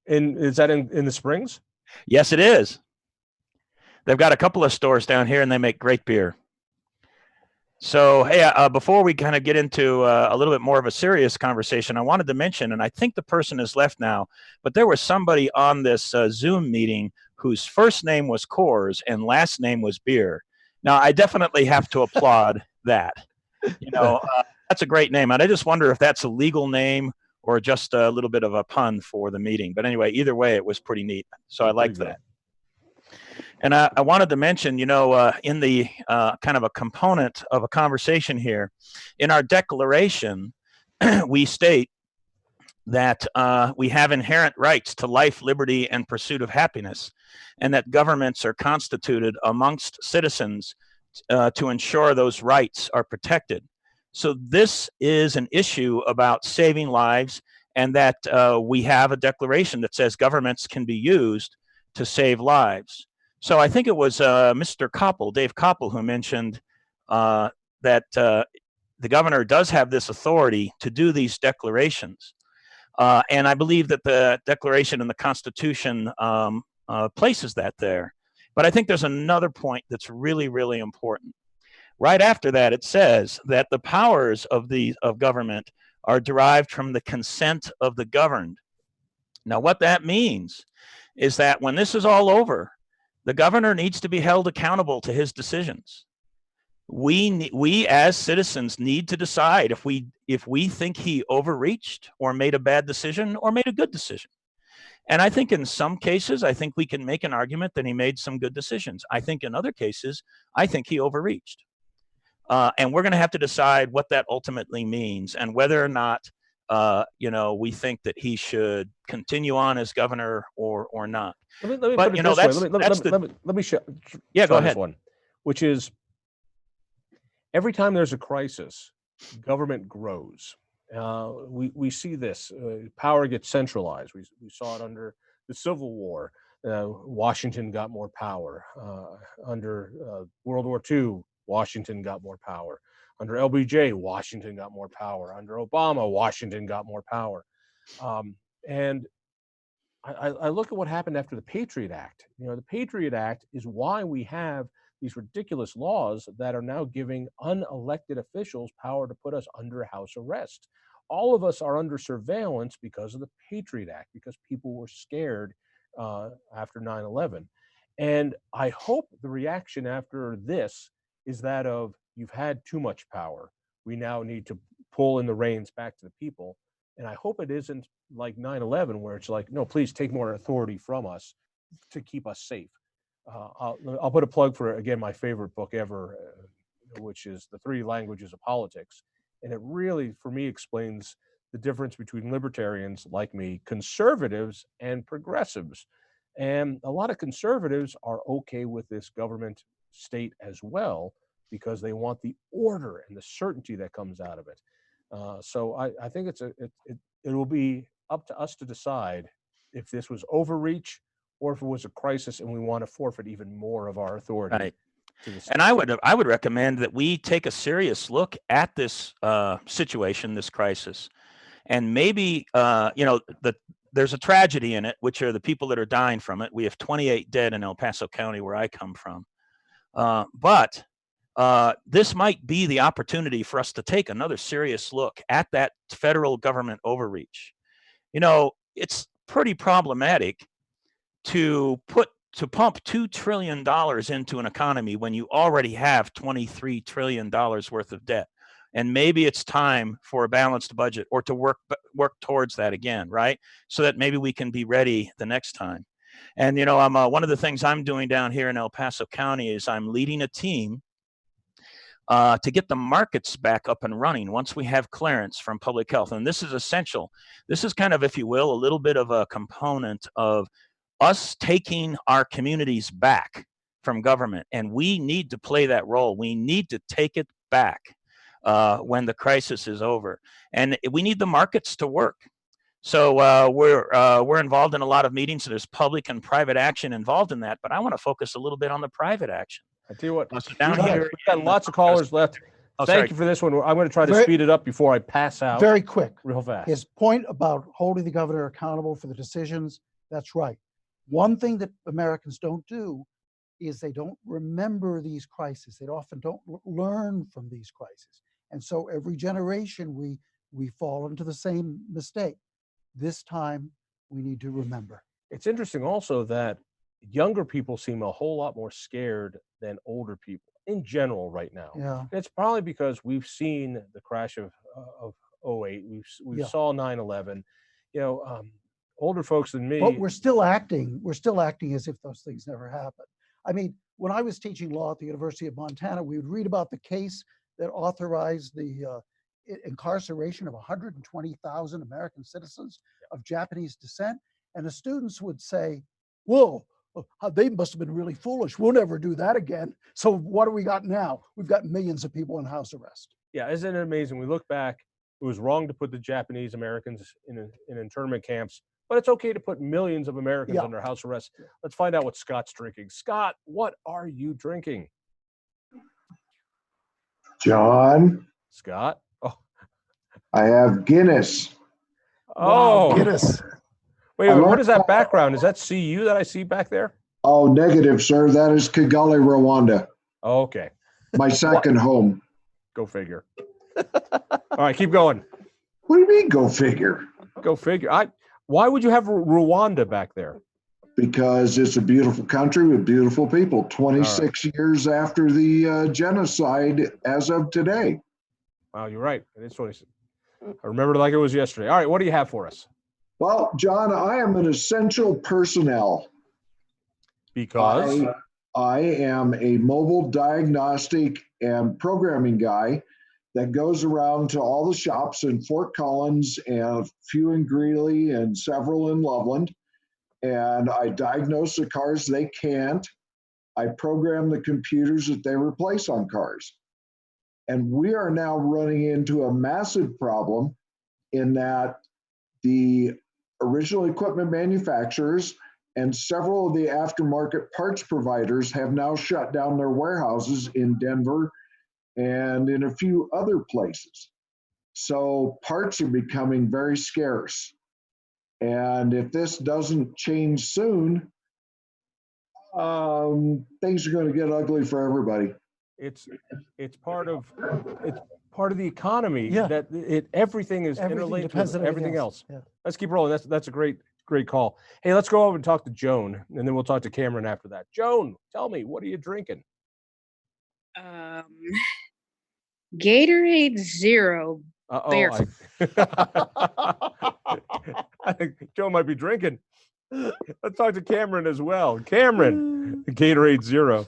Is that in the Springs? Yes, it is. They've got a couple of stores down here, and they make great beer. So, hey, before we kind of get into a little bit more of a serious conversation, I wanted to mention, and I think the person has left now, but there was somebody on this Zoom meeting whose first name was Coors and last name was Beer. Now, I definitely have to applaud that. You know, that's a great name. And I just wonder if that's a legal name or just a little bit of a pun for the meeting. But anyway, either way, it was pretty neat. So I liked that. And I wanted to mention, you know, in the kind of a component of a conversation here, in our declaration, we state that we have inherent rights to life, liberty, and pursuit of happiness, and that governments are constituted amongst citizens to ensure those rights are protected. So this is an issue about saving lives, and that we have a declaration that says governments can be used to save lives. So I think it was Mr. Kopel, Dave Kopel, who mentioned that the governor does have this authority to do these declarations. And I believe that the Declaration and the Constitution places that there. But I think there's another point that's really, really important. Right after that, it says that the powers of government are derived from the consent of the governed. Now, what that means is that when this is all over, the governor needs to be held accountable to his decisions. We as citizens need to decide if we think he overreached or made a bad decision or made a good decision. And I think in some cases, I think we can make an argument that he made some good decisions. I think in other cases, I think he overreached. And we're going to have to decide what that ultimately means and whether or not, you know, we think that he should continue on as governor or not. Let me but put it you know, this way. Let me go ahead. This one, which is every time there's a crisis, government grows. We see this. Power gets centralized. We saw it under the Civil War. Washington got more power. Under World War II, Washington got more power. Under LBJ, Washington got more power. Under Obama, Washington got more power. And I look at what happened after the Patriot Act. You know, the Patriot Act is why we have these ridiculous laws that are now giving unelected officials power to put us under house arrest. All of us are under surveillance because of the Patriot Act, because people were scared after 9/11. And I hope the reaction after this is that of, you've had too much power. We now need to pull in the reins back to the people. And I hope it isn't like 9/11, where it's like, no, please take more authority from us to keep us safe. I'll put a plug for, again, my favorite book ever, which is The Three Languages of Politics. And it really, for me, explains the difference between libertarians like me, conservatives, and progressives. And a lot of conservatives are okay with this government state as well, because they want the order and the certainty that comes out of it. So I think it will be up to us to decide if this was overreach or if it was a crisis and we want to forfeit even more of our authority. Right. And I would recommend that we take a serious look at this situation, this crisis, and maybe you know, there's a tragedy in it, which are the people that are dying from it. We have 28 dead in El Paso County, where I come from. But this might be the opportunity for us to take another serious look at that federal government overreach. You know, it's pretty problematic to pump $2 trillion into an economy when you already have $23 trillion worth of debt. And maybe it's time for a balanced budget, or to work towards that again, right? So that maybe we can be ready the next time. And, you know, one of the things I'm doing down here in El Paso County is I'm leading a team to get the markets back up and running once we have clearance from public health. And this is essential. This is kind of, if you will, a little bit of a component of us taking our communities back from government, and we need to play that role. We need to take it back when the crisis is over, and we need the markets to work. So we're involved in a lot of meetings. So there's public and private action involved in that, but I want to focus a little bit on the private action. I tell you what, So down here, we've got lots of callers left. Thank you for this one. I'm going to try to speed it up before I pass out. Very quick. Real fast. His point about holding the governor accountable for the decisions, that's right. One thing that Americans don't do is they don't remember these crises. They often don't learn from these crises. And so every generation we fall into the same mistake. This time we need to remember. It's interesting also that younger people seem a whole lot more scared than older people in general right now. Yeah. It's probably because we've seen the crash of 08. We saw 9/11. You know, older folks than me. But we're still acting as if those things never happened. I mean, when I was teaching law at the University of Montana, we would read about the case that authorized the incarceration of 120,000 American citizens of Japanese descent. And the students would say, whoa, they must have been really foolish. We'll never do that again. So what do we got now? We've got millions of people in house arrest. Yeah, isn't it amazing? We look back, it was wrong to put the Japanese Americans in internment camps, but it's okay to put millions of Americans under house arrest. Let's find out what Scott's drinking. Scott, what are you drinking? John. Scott? Oh. I have Guinness. Oh. Wow, Guinness. Wait, what is that background? Is that CU that I see back there? Oh, negative, sir. That is Kigali, Rwanda. Oh, okay. My second home. Go figure. All right, keep going. What do you mean, go figure? Go figure. Why would you have Rwanda back there? Because it's a beautiful country with beautiful people. 26 years after the genocide as of today. Wow, you're right. It is 26. I remember it like it was yesterday. All right, what do you have for us? Well, John, I am an essential personnel. Because? I am a mobile diagnostic and programming guy that goes around to all the shops in Fort Collins and a few in Greeley and several in Loveland. And I diagnose the cars they can't. I program the computers that they replace on cars. And we are now running into a massive problem in that the original equipment manufacturers and several of the aftermarket parts providers have now shut down their warehouses in Denver and in a few other places. So parts are becoming very scarce. And if this doesn't change soon, things are going to get ugly for everybody. It's part of the economy that everything is interlinked with everything else. Yeah. Let's keep rolling. That's a great call. Hey, let's go over and talk to Joan, and then we'll talk to Cameron after that. Joan, tell me, what are you drinking? Gatorade Zero. I think Joe might be drinking. Let's talk to Cameron as well. Cameron, Gatorade Zero.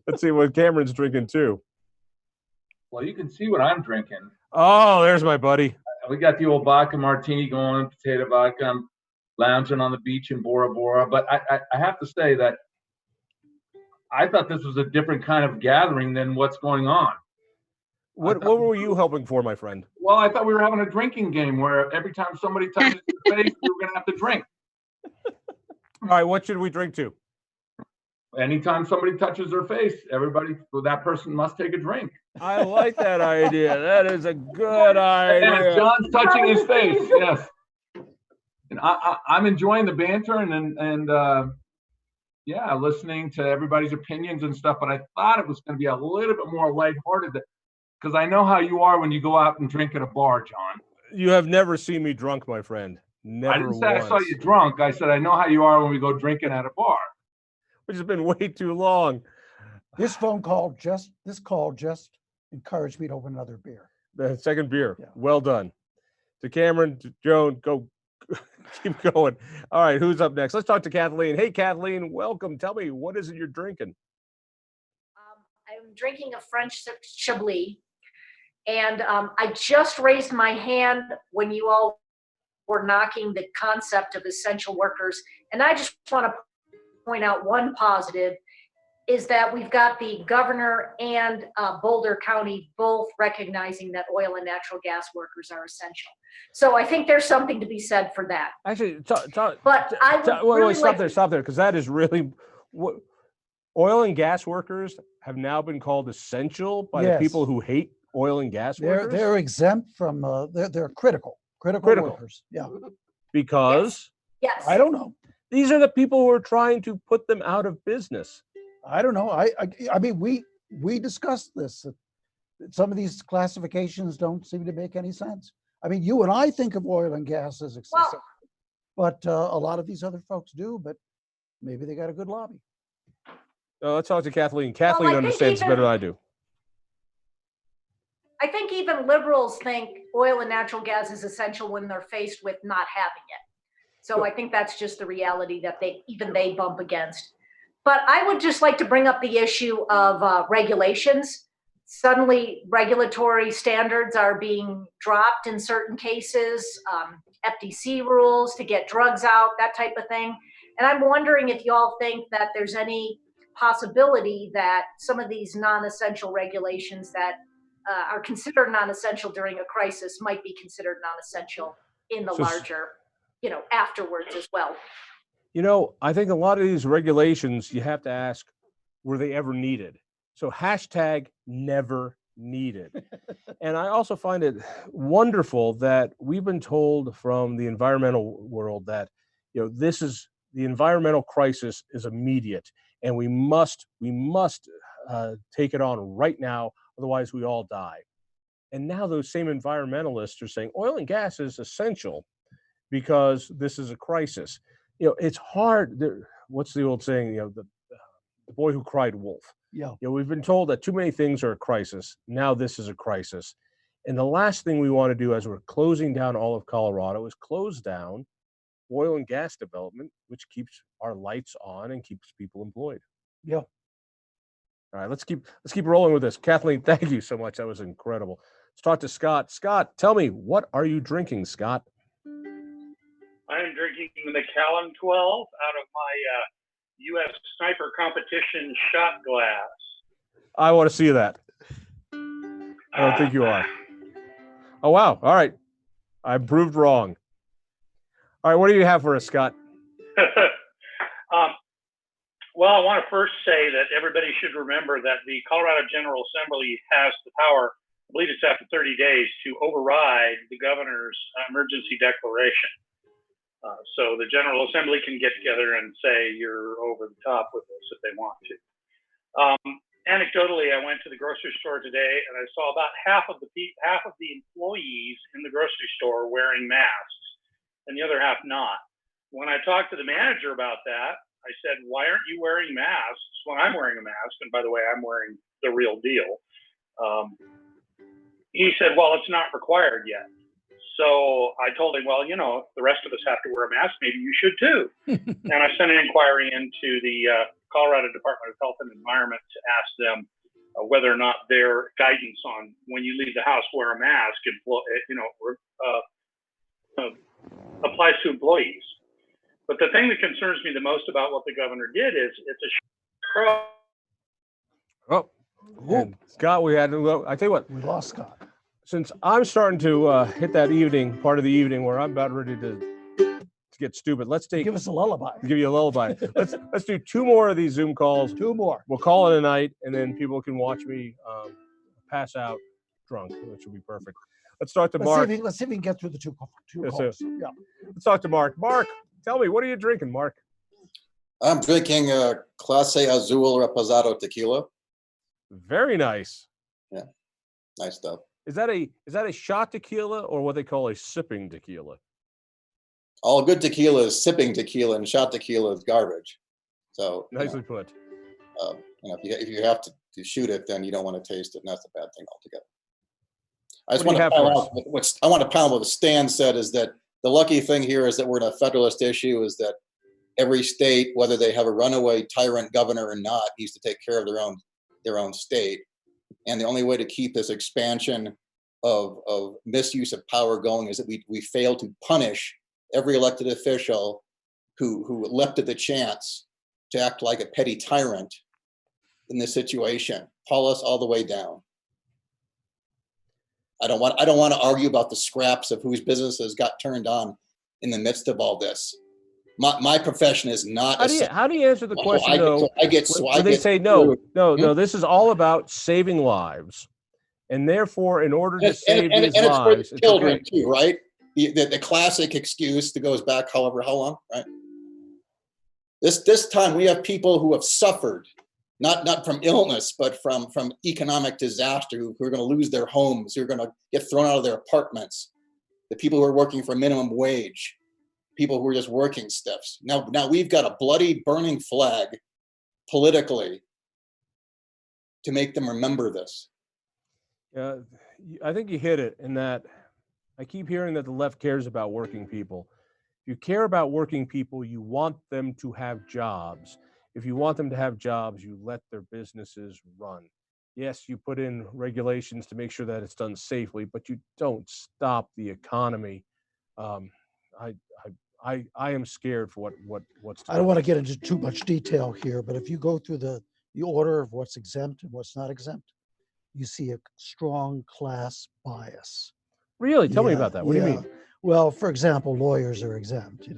Let's see what Cameron's drinking too. Well, you can see what I'm drinking. Oh, there's my buddy. We got the old vodka martini going, potato vodka. I'm lounging on the beach in Bora Bora. But I have to say that I thought this was a different kind of gathering than what's going on. What were you hoping for, my friend? Well, I thought we were having a drinking game where every time somebody touches your face, we were going to have to drink. All right, what should we drink to? Anytime somebody touches their face, that person must take a drink. I like that idea. That is a good idea. Yeah, John's touching his face. Yes, and I'm enjoying the banter and listening to everybody's opinions and stuff. But I thought it was going to be a little bit more lighthearted, because I know how you are when you go out and drink at a bar, John. You have never seen me drunk, my friend. Never. I didn't say I saw you drunk. I said I know how you are when we go drinking at a bar. Which has been way too long. This call just encouraged me to open another beer. The second beer. Yeah. Well done. To Cameron, to Joan, go keep going. All right, who's up next? Let's talk to Kathleen. Hey, Kathleen, welcome. Tell me, what is it you're drinking? I'm drinking a French Chablis. And I just raised my hand when you all were knocking the concept of essential workers. And I just want to point out one positive. is that we've got the governor and Boulder County both recognizing that oil and natural gas workers are essential. So I think there's something to be said for that. Actually, But I would really stop there, because that is really what oil and gas workers have now been called essential by the Yes. people who hate oil and gas workers. They're exempt from, they're critical workers. Yeah. Because yes. I don't know. These are the people who are trying to put them out of business. I don't know. I mean, we discussed this. Some of these classifications don't seem to make any sense. I mean, you and I think of oil and gas as excessive, but a lot of these other folks do. But maybe they got a good lobby. Let's talk to Kathleen. Kathleen understands better than I do. I think even liberals think oil and natural gas is essential when they're faced with not having it. So I think that's just the reality that they bump against. But I would just like to bring up the issue of regulations. Suddenly, regulatory standards are being dropped in certain cases, FTC rules to get drugs out, that type of thing. And I'm wondering if you all think that there's any possibility that some of these non-essential regulations that are considered non-essential during a crisis might be considered non-essential in the larger, afterwards as well. I think a lot of these regulations, you have to ask, were they ever needed? So hashtag never needed. And I also find it wonderful that we've been told from the environmental world that, this is the environmental crisis is immediate and we must take it on right now. Otherwise we all die. And now those same environmentalists are saying oil and gas is essential because this is a crisis. It's hard. What's the old saying? The boy who cried wolf. Yeah. We've been told that too many things are a crisis. Now this is a crisis. And the last thing we want to do as we're closing down all of Colorado is close down oil and gas development, which keeps our lights on and keeps people employed. Yeah. All right, let's keep rolling with this. Kathleen, thank you so much. That was incredible. Let's talk to Scott. Scott, tell me, what are you drinking, Scott? I am drinking the Macallan 12 out of my U.S. Sniper Competition shot glass. I want to see that. I don't think you are. Oh, wow. All right. I proved wrong. All right. What do you have for us, Scott? Well, I want to first say that everybody should remember that the Colorado General Assembly has the power, I believe it's after 30 days, to override the governor's emergency declaration. So the General Assembly can get together and say you're over the top with this if they want to. Anecdotally, I went to the grocery store today and I saw about half of the employees in the grocery store wearing masks and the other half not. When I talked to the manager about that, I said, "Why aren't you wearing masks when I'm wearing a mask?" And by the way, I'm wearing the real deal. He said, "Well, it's not required yet." So I told him, "Well, the rest of us have to wear a mask. Maybe you should too." And I sent an inquiry into the Colorado Department of Health and Environment to ask them whether or not their guidance on when you leave the house, wear a mask, applies to employees. But the thing that concerns me the most about what the governor did is it's a and Scott, I tell you what, we lost Scott. Since I'm starting to hit that part of the evening where I'm about ready to get stupid, give us a lullaby. Give you a lullaby. Let's do 2 more of these Zoom calls. 2 more. We'll call it a night, and then people can watch me pass out drunk, which will be perfect. Let's talk to Mark. Let's see if we can get through the two calls. Yeah. Let's talk to Mark. Mark, tell me, what are you drinking, Mark? I'm drinking Clase Azul Reposado tequila. Very nice. Yeah, nice stuff. Is that a shot tequila or what they call a sipping tequila? All good tequila is sipping tequila, and shot tequila is garbage. So nicely put. If you have to shoot it, then you don't want to taste it, and that's a bad thing altogether. I want to pound what Stan said is that the lucky thing here is that we're in a federalist issue, is that every state, whether they have a runaway tyrant governor or not, needs to take care of their own state. And the only way to keep this expansion of misuse of power going is that we fail to punish every elected official who leapt at the chance to act like a petty tyrant in this situation. Pull us all the way down. I don't want to argue about the scraps of whose businesses got turned on in the midst of all this. My profession is not. How do you answer the question though? When they say no, this is all about saving lives, and therefore, in order to save these lives, it's children too, right? The classic excuse that goes back how long, right? This time we have people who have suffered, not from illness, but from economic disaster, who are going to lose their homes, who are going to get thrown out of their apartments, the people who are working for minimum wage, people who are just working stiffs. Now we've got a bloody burning flag politically to make them remember this. I think you hit it in that I keep hearing that the left cares about working people. If you care about working people, you want them to have jobs. If you want them to have jobs, you let their businesses run. Yes, you put in regulations to make sure that it's done safely, but you don't stop the economy. I am scared for what's. I don't want to get into too much detail here, but if you go through the order of what's exempt and what's not exempt, you see a strong class bias. Really? Tell me about that. What do you mean? Well, for example, lawyers are exempt.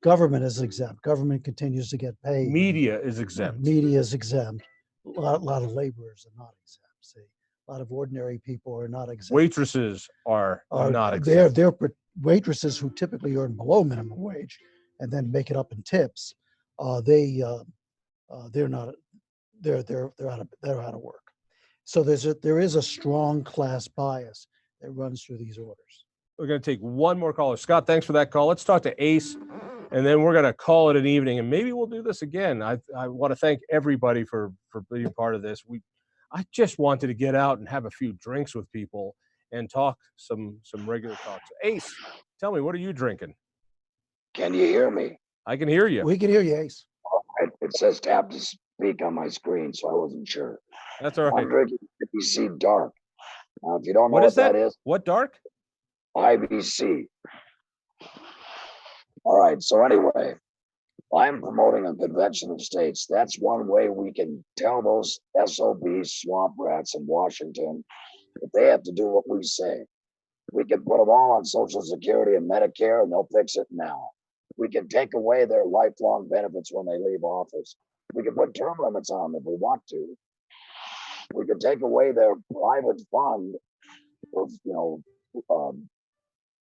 Government is exempt. Government continues to get paid. Media is exempt. Media is exempt. A lot of laborers are not exempt. See, a lot of ordinary people are not exempt. Waitresses are not exempt. They're waitresses who typically earn below minimum wage and then make it up in tips. They're not. They're out of work. So there is a strong class bias that runs through these orders. We're going to take one more caller. Scott, thanks for that call. Let's talk to Ace, and then we're going to call it an evening, and maybe we'll do this again. I want to thank everybody for being part of this. I just wanted to get out and have a few drinks with people and talk some regular talk. So Ace, tell me, what are you drinking? Can you hear me? I can hear you. We can hear you, Ace. It says tap to speak on my screen, so I wasn't sure. That's all right. I'm drinking IBC Dark. Now, if you don't know what that is, what dark? IBC. All right. So anyway, I'm promoting a convention of states. That's one way we can tell those SOBs, swamp rats in Washington, that they have to do what we say. We can put them all on Social Security and Medicare, and they'll fix it now. We can take away their lifelong benefits when they leave office. We can put term limits on them if we want to. We can take away their private fund of,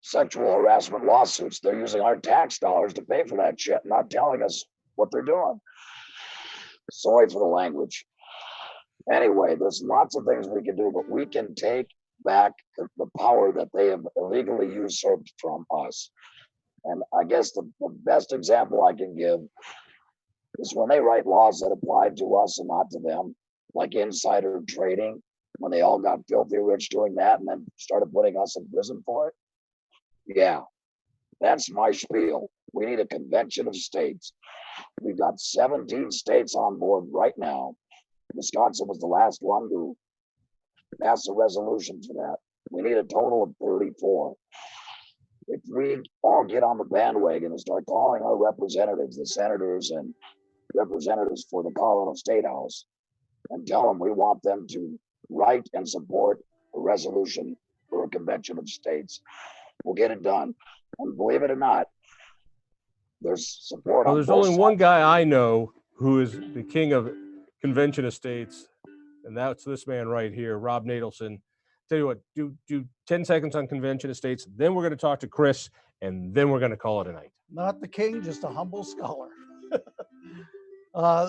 sexual harassment lawsuits. They're using our tax dollars to pay for that shit, not telling us what they're doing. Sorry for the language. Anyway, there's lots of things we can do, but we can take back the power that they have illegally usurped from us. And I guess the best example I can give is when they write laws that apply to us and not to them, like insider trading, when they all got filthy rich doing that and then started putting us in prison for it. Yeah, that's my spiel. We need a convention of states. We've got 17 states on board right now. Wisconsin was the last one to pass a resolution for that. We need a total of 34. If we all get on the bandwagon and start calling our representatives, the senators and representatives for the Colorado State House, and tell them we want them to write and support a resolution for a convention of states, we'll get it done. And believe it or not, there's support. Well, there's only one guy I know who is the king of convention of states, and that's this man right here, Rob Natelson. Tell you what, do 10 seconds on convention of states, then we're going to talk to Chris, and then we're going to call it a night. Not the king, just a humble scholar.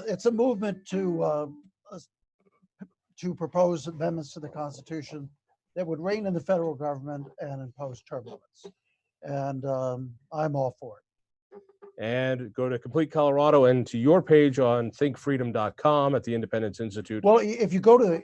It's a movement to propose amendments to the Constitution that would rein in the federal government and impose term limits. And I'm all for it. And go to Complete Colorado and to your page on thinkfreedom.com at the Independence Institute. Well, if you go to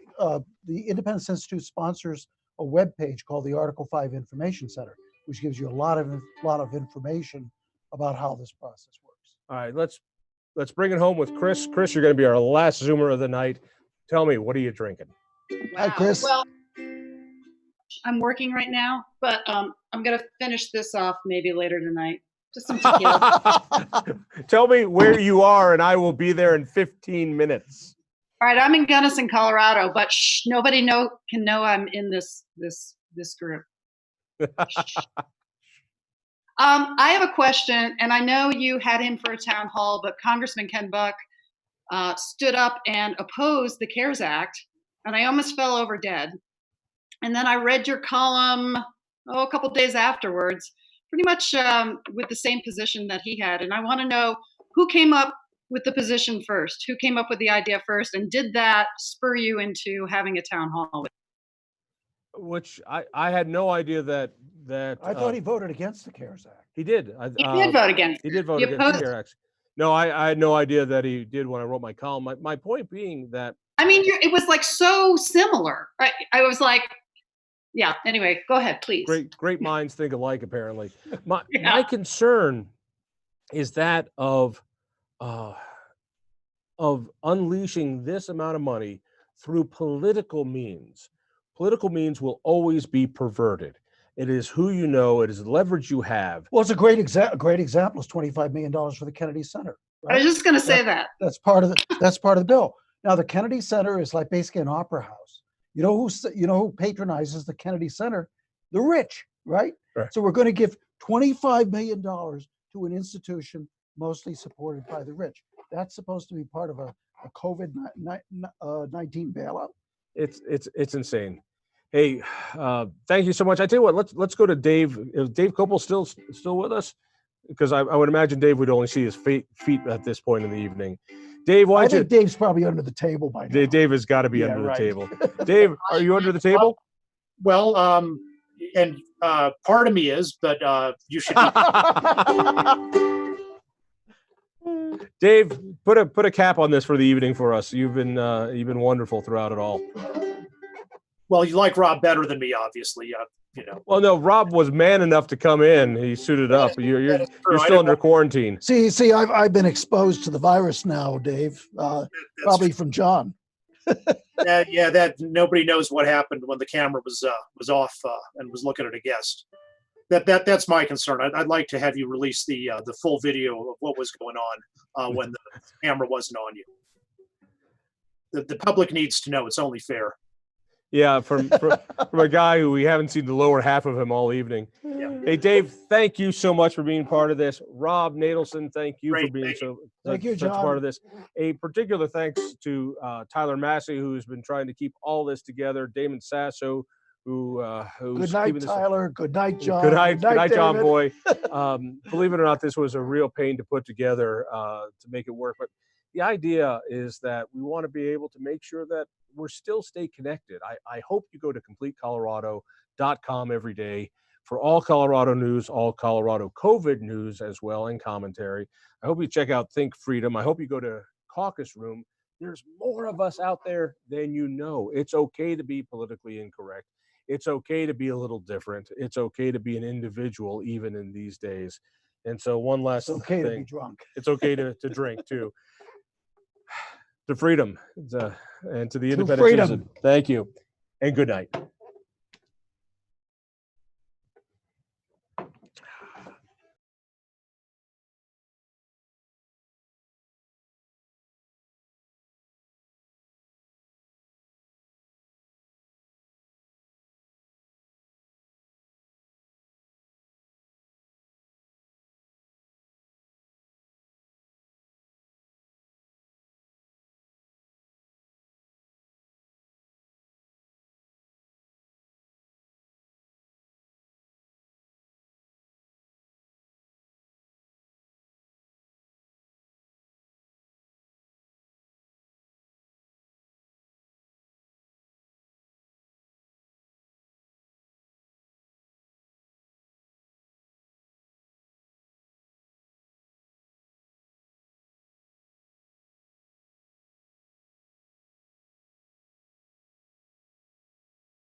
the Independence Institute sponsors a web page called the Article 5 Information Center, which gives you a lot of information about how this process works. All right, let's bring it home with Chris. Chris, you're going to be our last Zoomer of the night. Tell me, what are you drinking? Hi, Chris. Well, I'm working right now, but I'm going to finish this off maybe later tonight. Just some tequila. Tell me where you are, and I will be there in 15 minutes. All right, I'm in Gunnison, Colorado, but nobody can know I'm in this group. I have a question, and I know you had him for a town hall, but Congressman Ken Buck stood up and opposed the CARES Act, and I almost fell over dead. And then I read your column a couple days afterwards, pretty much with the same position that he had. And I want to know who came up with the position first, who came up with the idea first, and did that spur you into having a town hall? Which I had no idea that I thought he voted against the CARES Act. he did. He did vote against. He did vote He against the opposed CARES Act. No, I had no idea that he did when I wrote my column. My point being that I mean, it was like so similar. Right? I was like, yeah. Anyway, go ahead, please. great minds think alike. Apparently, my concern is that of unleashing this amount of money through political means. Political means will always be perverted. It is who you know. It is the leverage you have. Well, it's a great example is $25 million for the Kennedy Center. Right? I was just going to say that. That's part of the bill. Now, the Kennedy Center is like basically an opera house. You know who patronizes the Kennedy Center? The rich, right? So we're going to give $25 million to an institution mostly supported by the rich. That's supposed to be part of a COVID-19 bailout. It's insane. Hey, thank you so much. I tell you what, let's go to Dave. Is Dave Kopel still with us? Because I would imagine Dave would only see his feet at this point in the evening. Dave, I think Dave's probably under the table by now. Dave has got to be under the table. Dave, are you under the table? Well, and part of me is, but you should. Dave, put a cap on this for the evening for us. You've been wonderful throughout it all. Well, you like Rob better than me, obviously. You know. Well, no, Rob was man enough to come in. He suited up. You're still under quarantine. See, I've been exposed to the virus now, Dave. Probably from John. That nobody knows what happened when the camera was off and was looking at a guest. That's my concern. I'd like to have you release the full video of what was going on when the camera wasn't on you. The public needs to know. It's only fair. Yeah, from a guy who we haven't seen the lower half of him all evening. Yeah. Hey, Dave, thank you so much for being part of this. Rob Natelson, thank you for being such part of this. A particular thanks to Tyler Massey, who's been trying to keep all this together. Damon Sasso, who's good night, Tyler. Good night, John. Good night, John David. Boy. Believe it or not, this was a real pain to put together to make it work. But the idea is that we want to be able to make sure that we're still stay connected. I hope you go to CompleteColorado.com every day for all Colorado news, all Colorado COVID news as well, and commentary. I hope you check out Think Freedom. I hope you go to Caucus Room. There's more of us out there than you know. It's okay to be politically incorrect. It's okay to be a little different. It's okay to be an individual, even in these days. And so one last It's okay thing. to be drunk. It's okay to drink too. To freedom and to the independent citizen. Thank you and good night.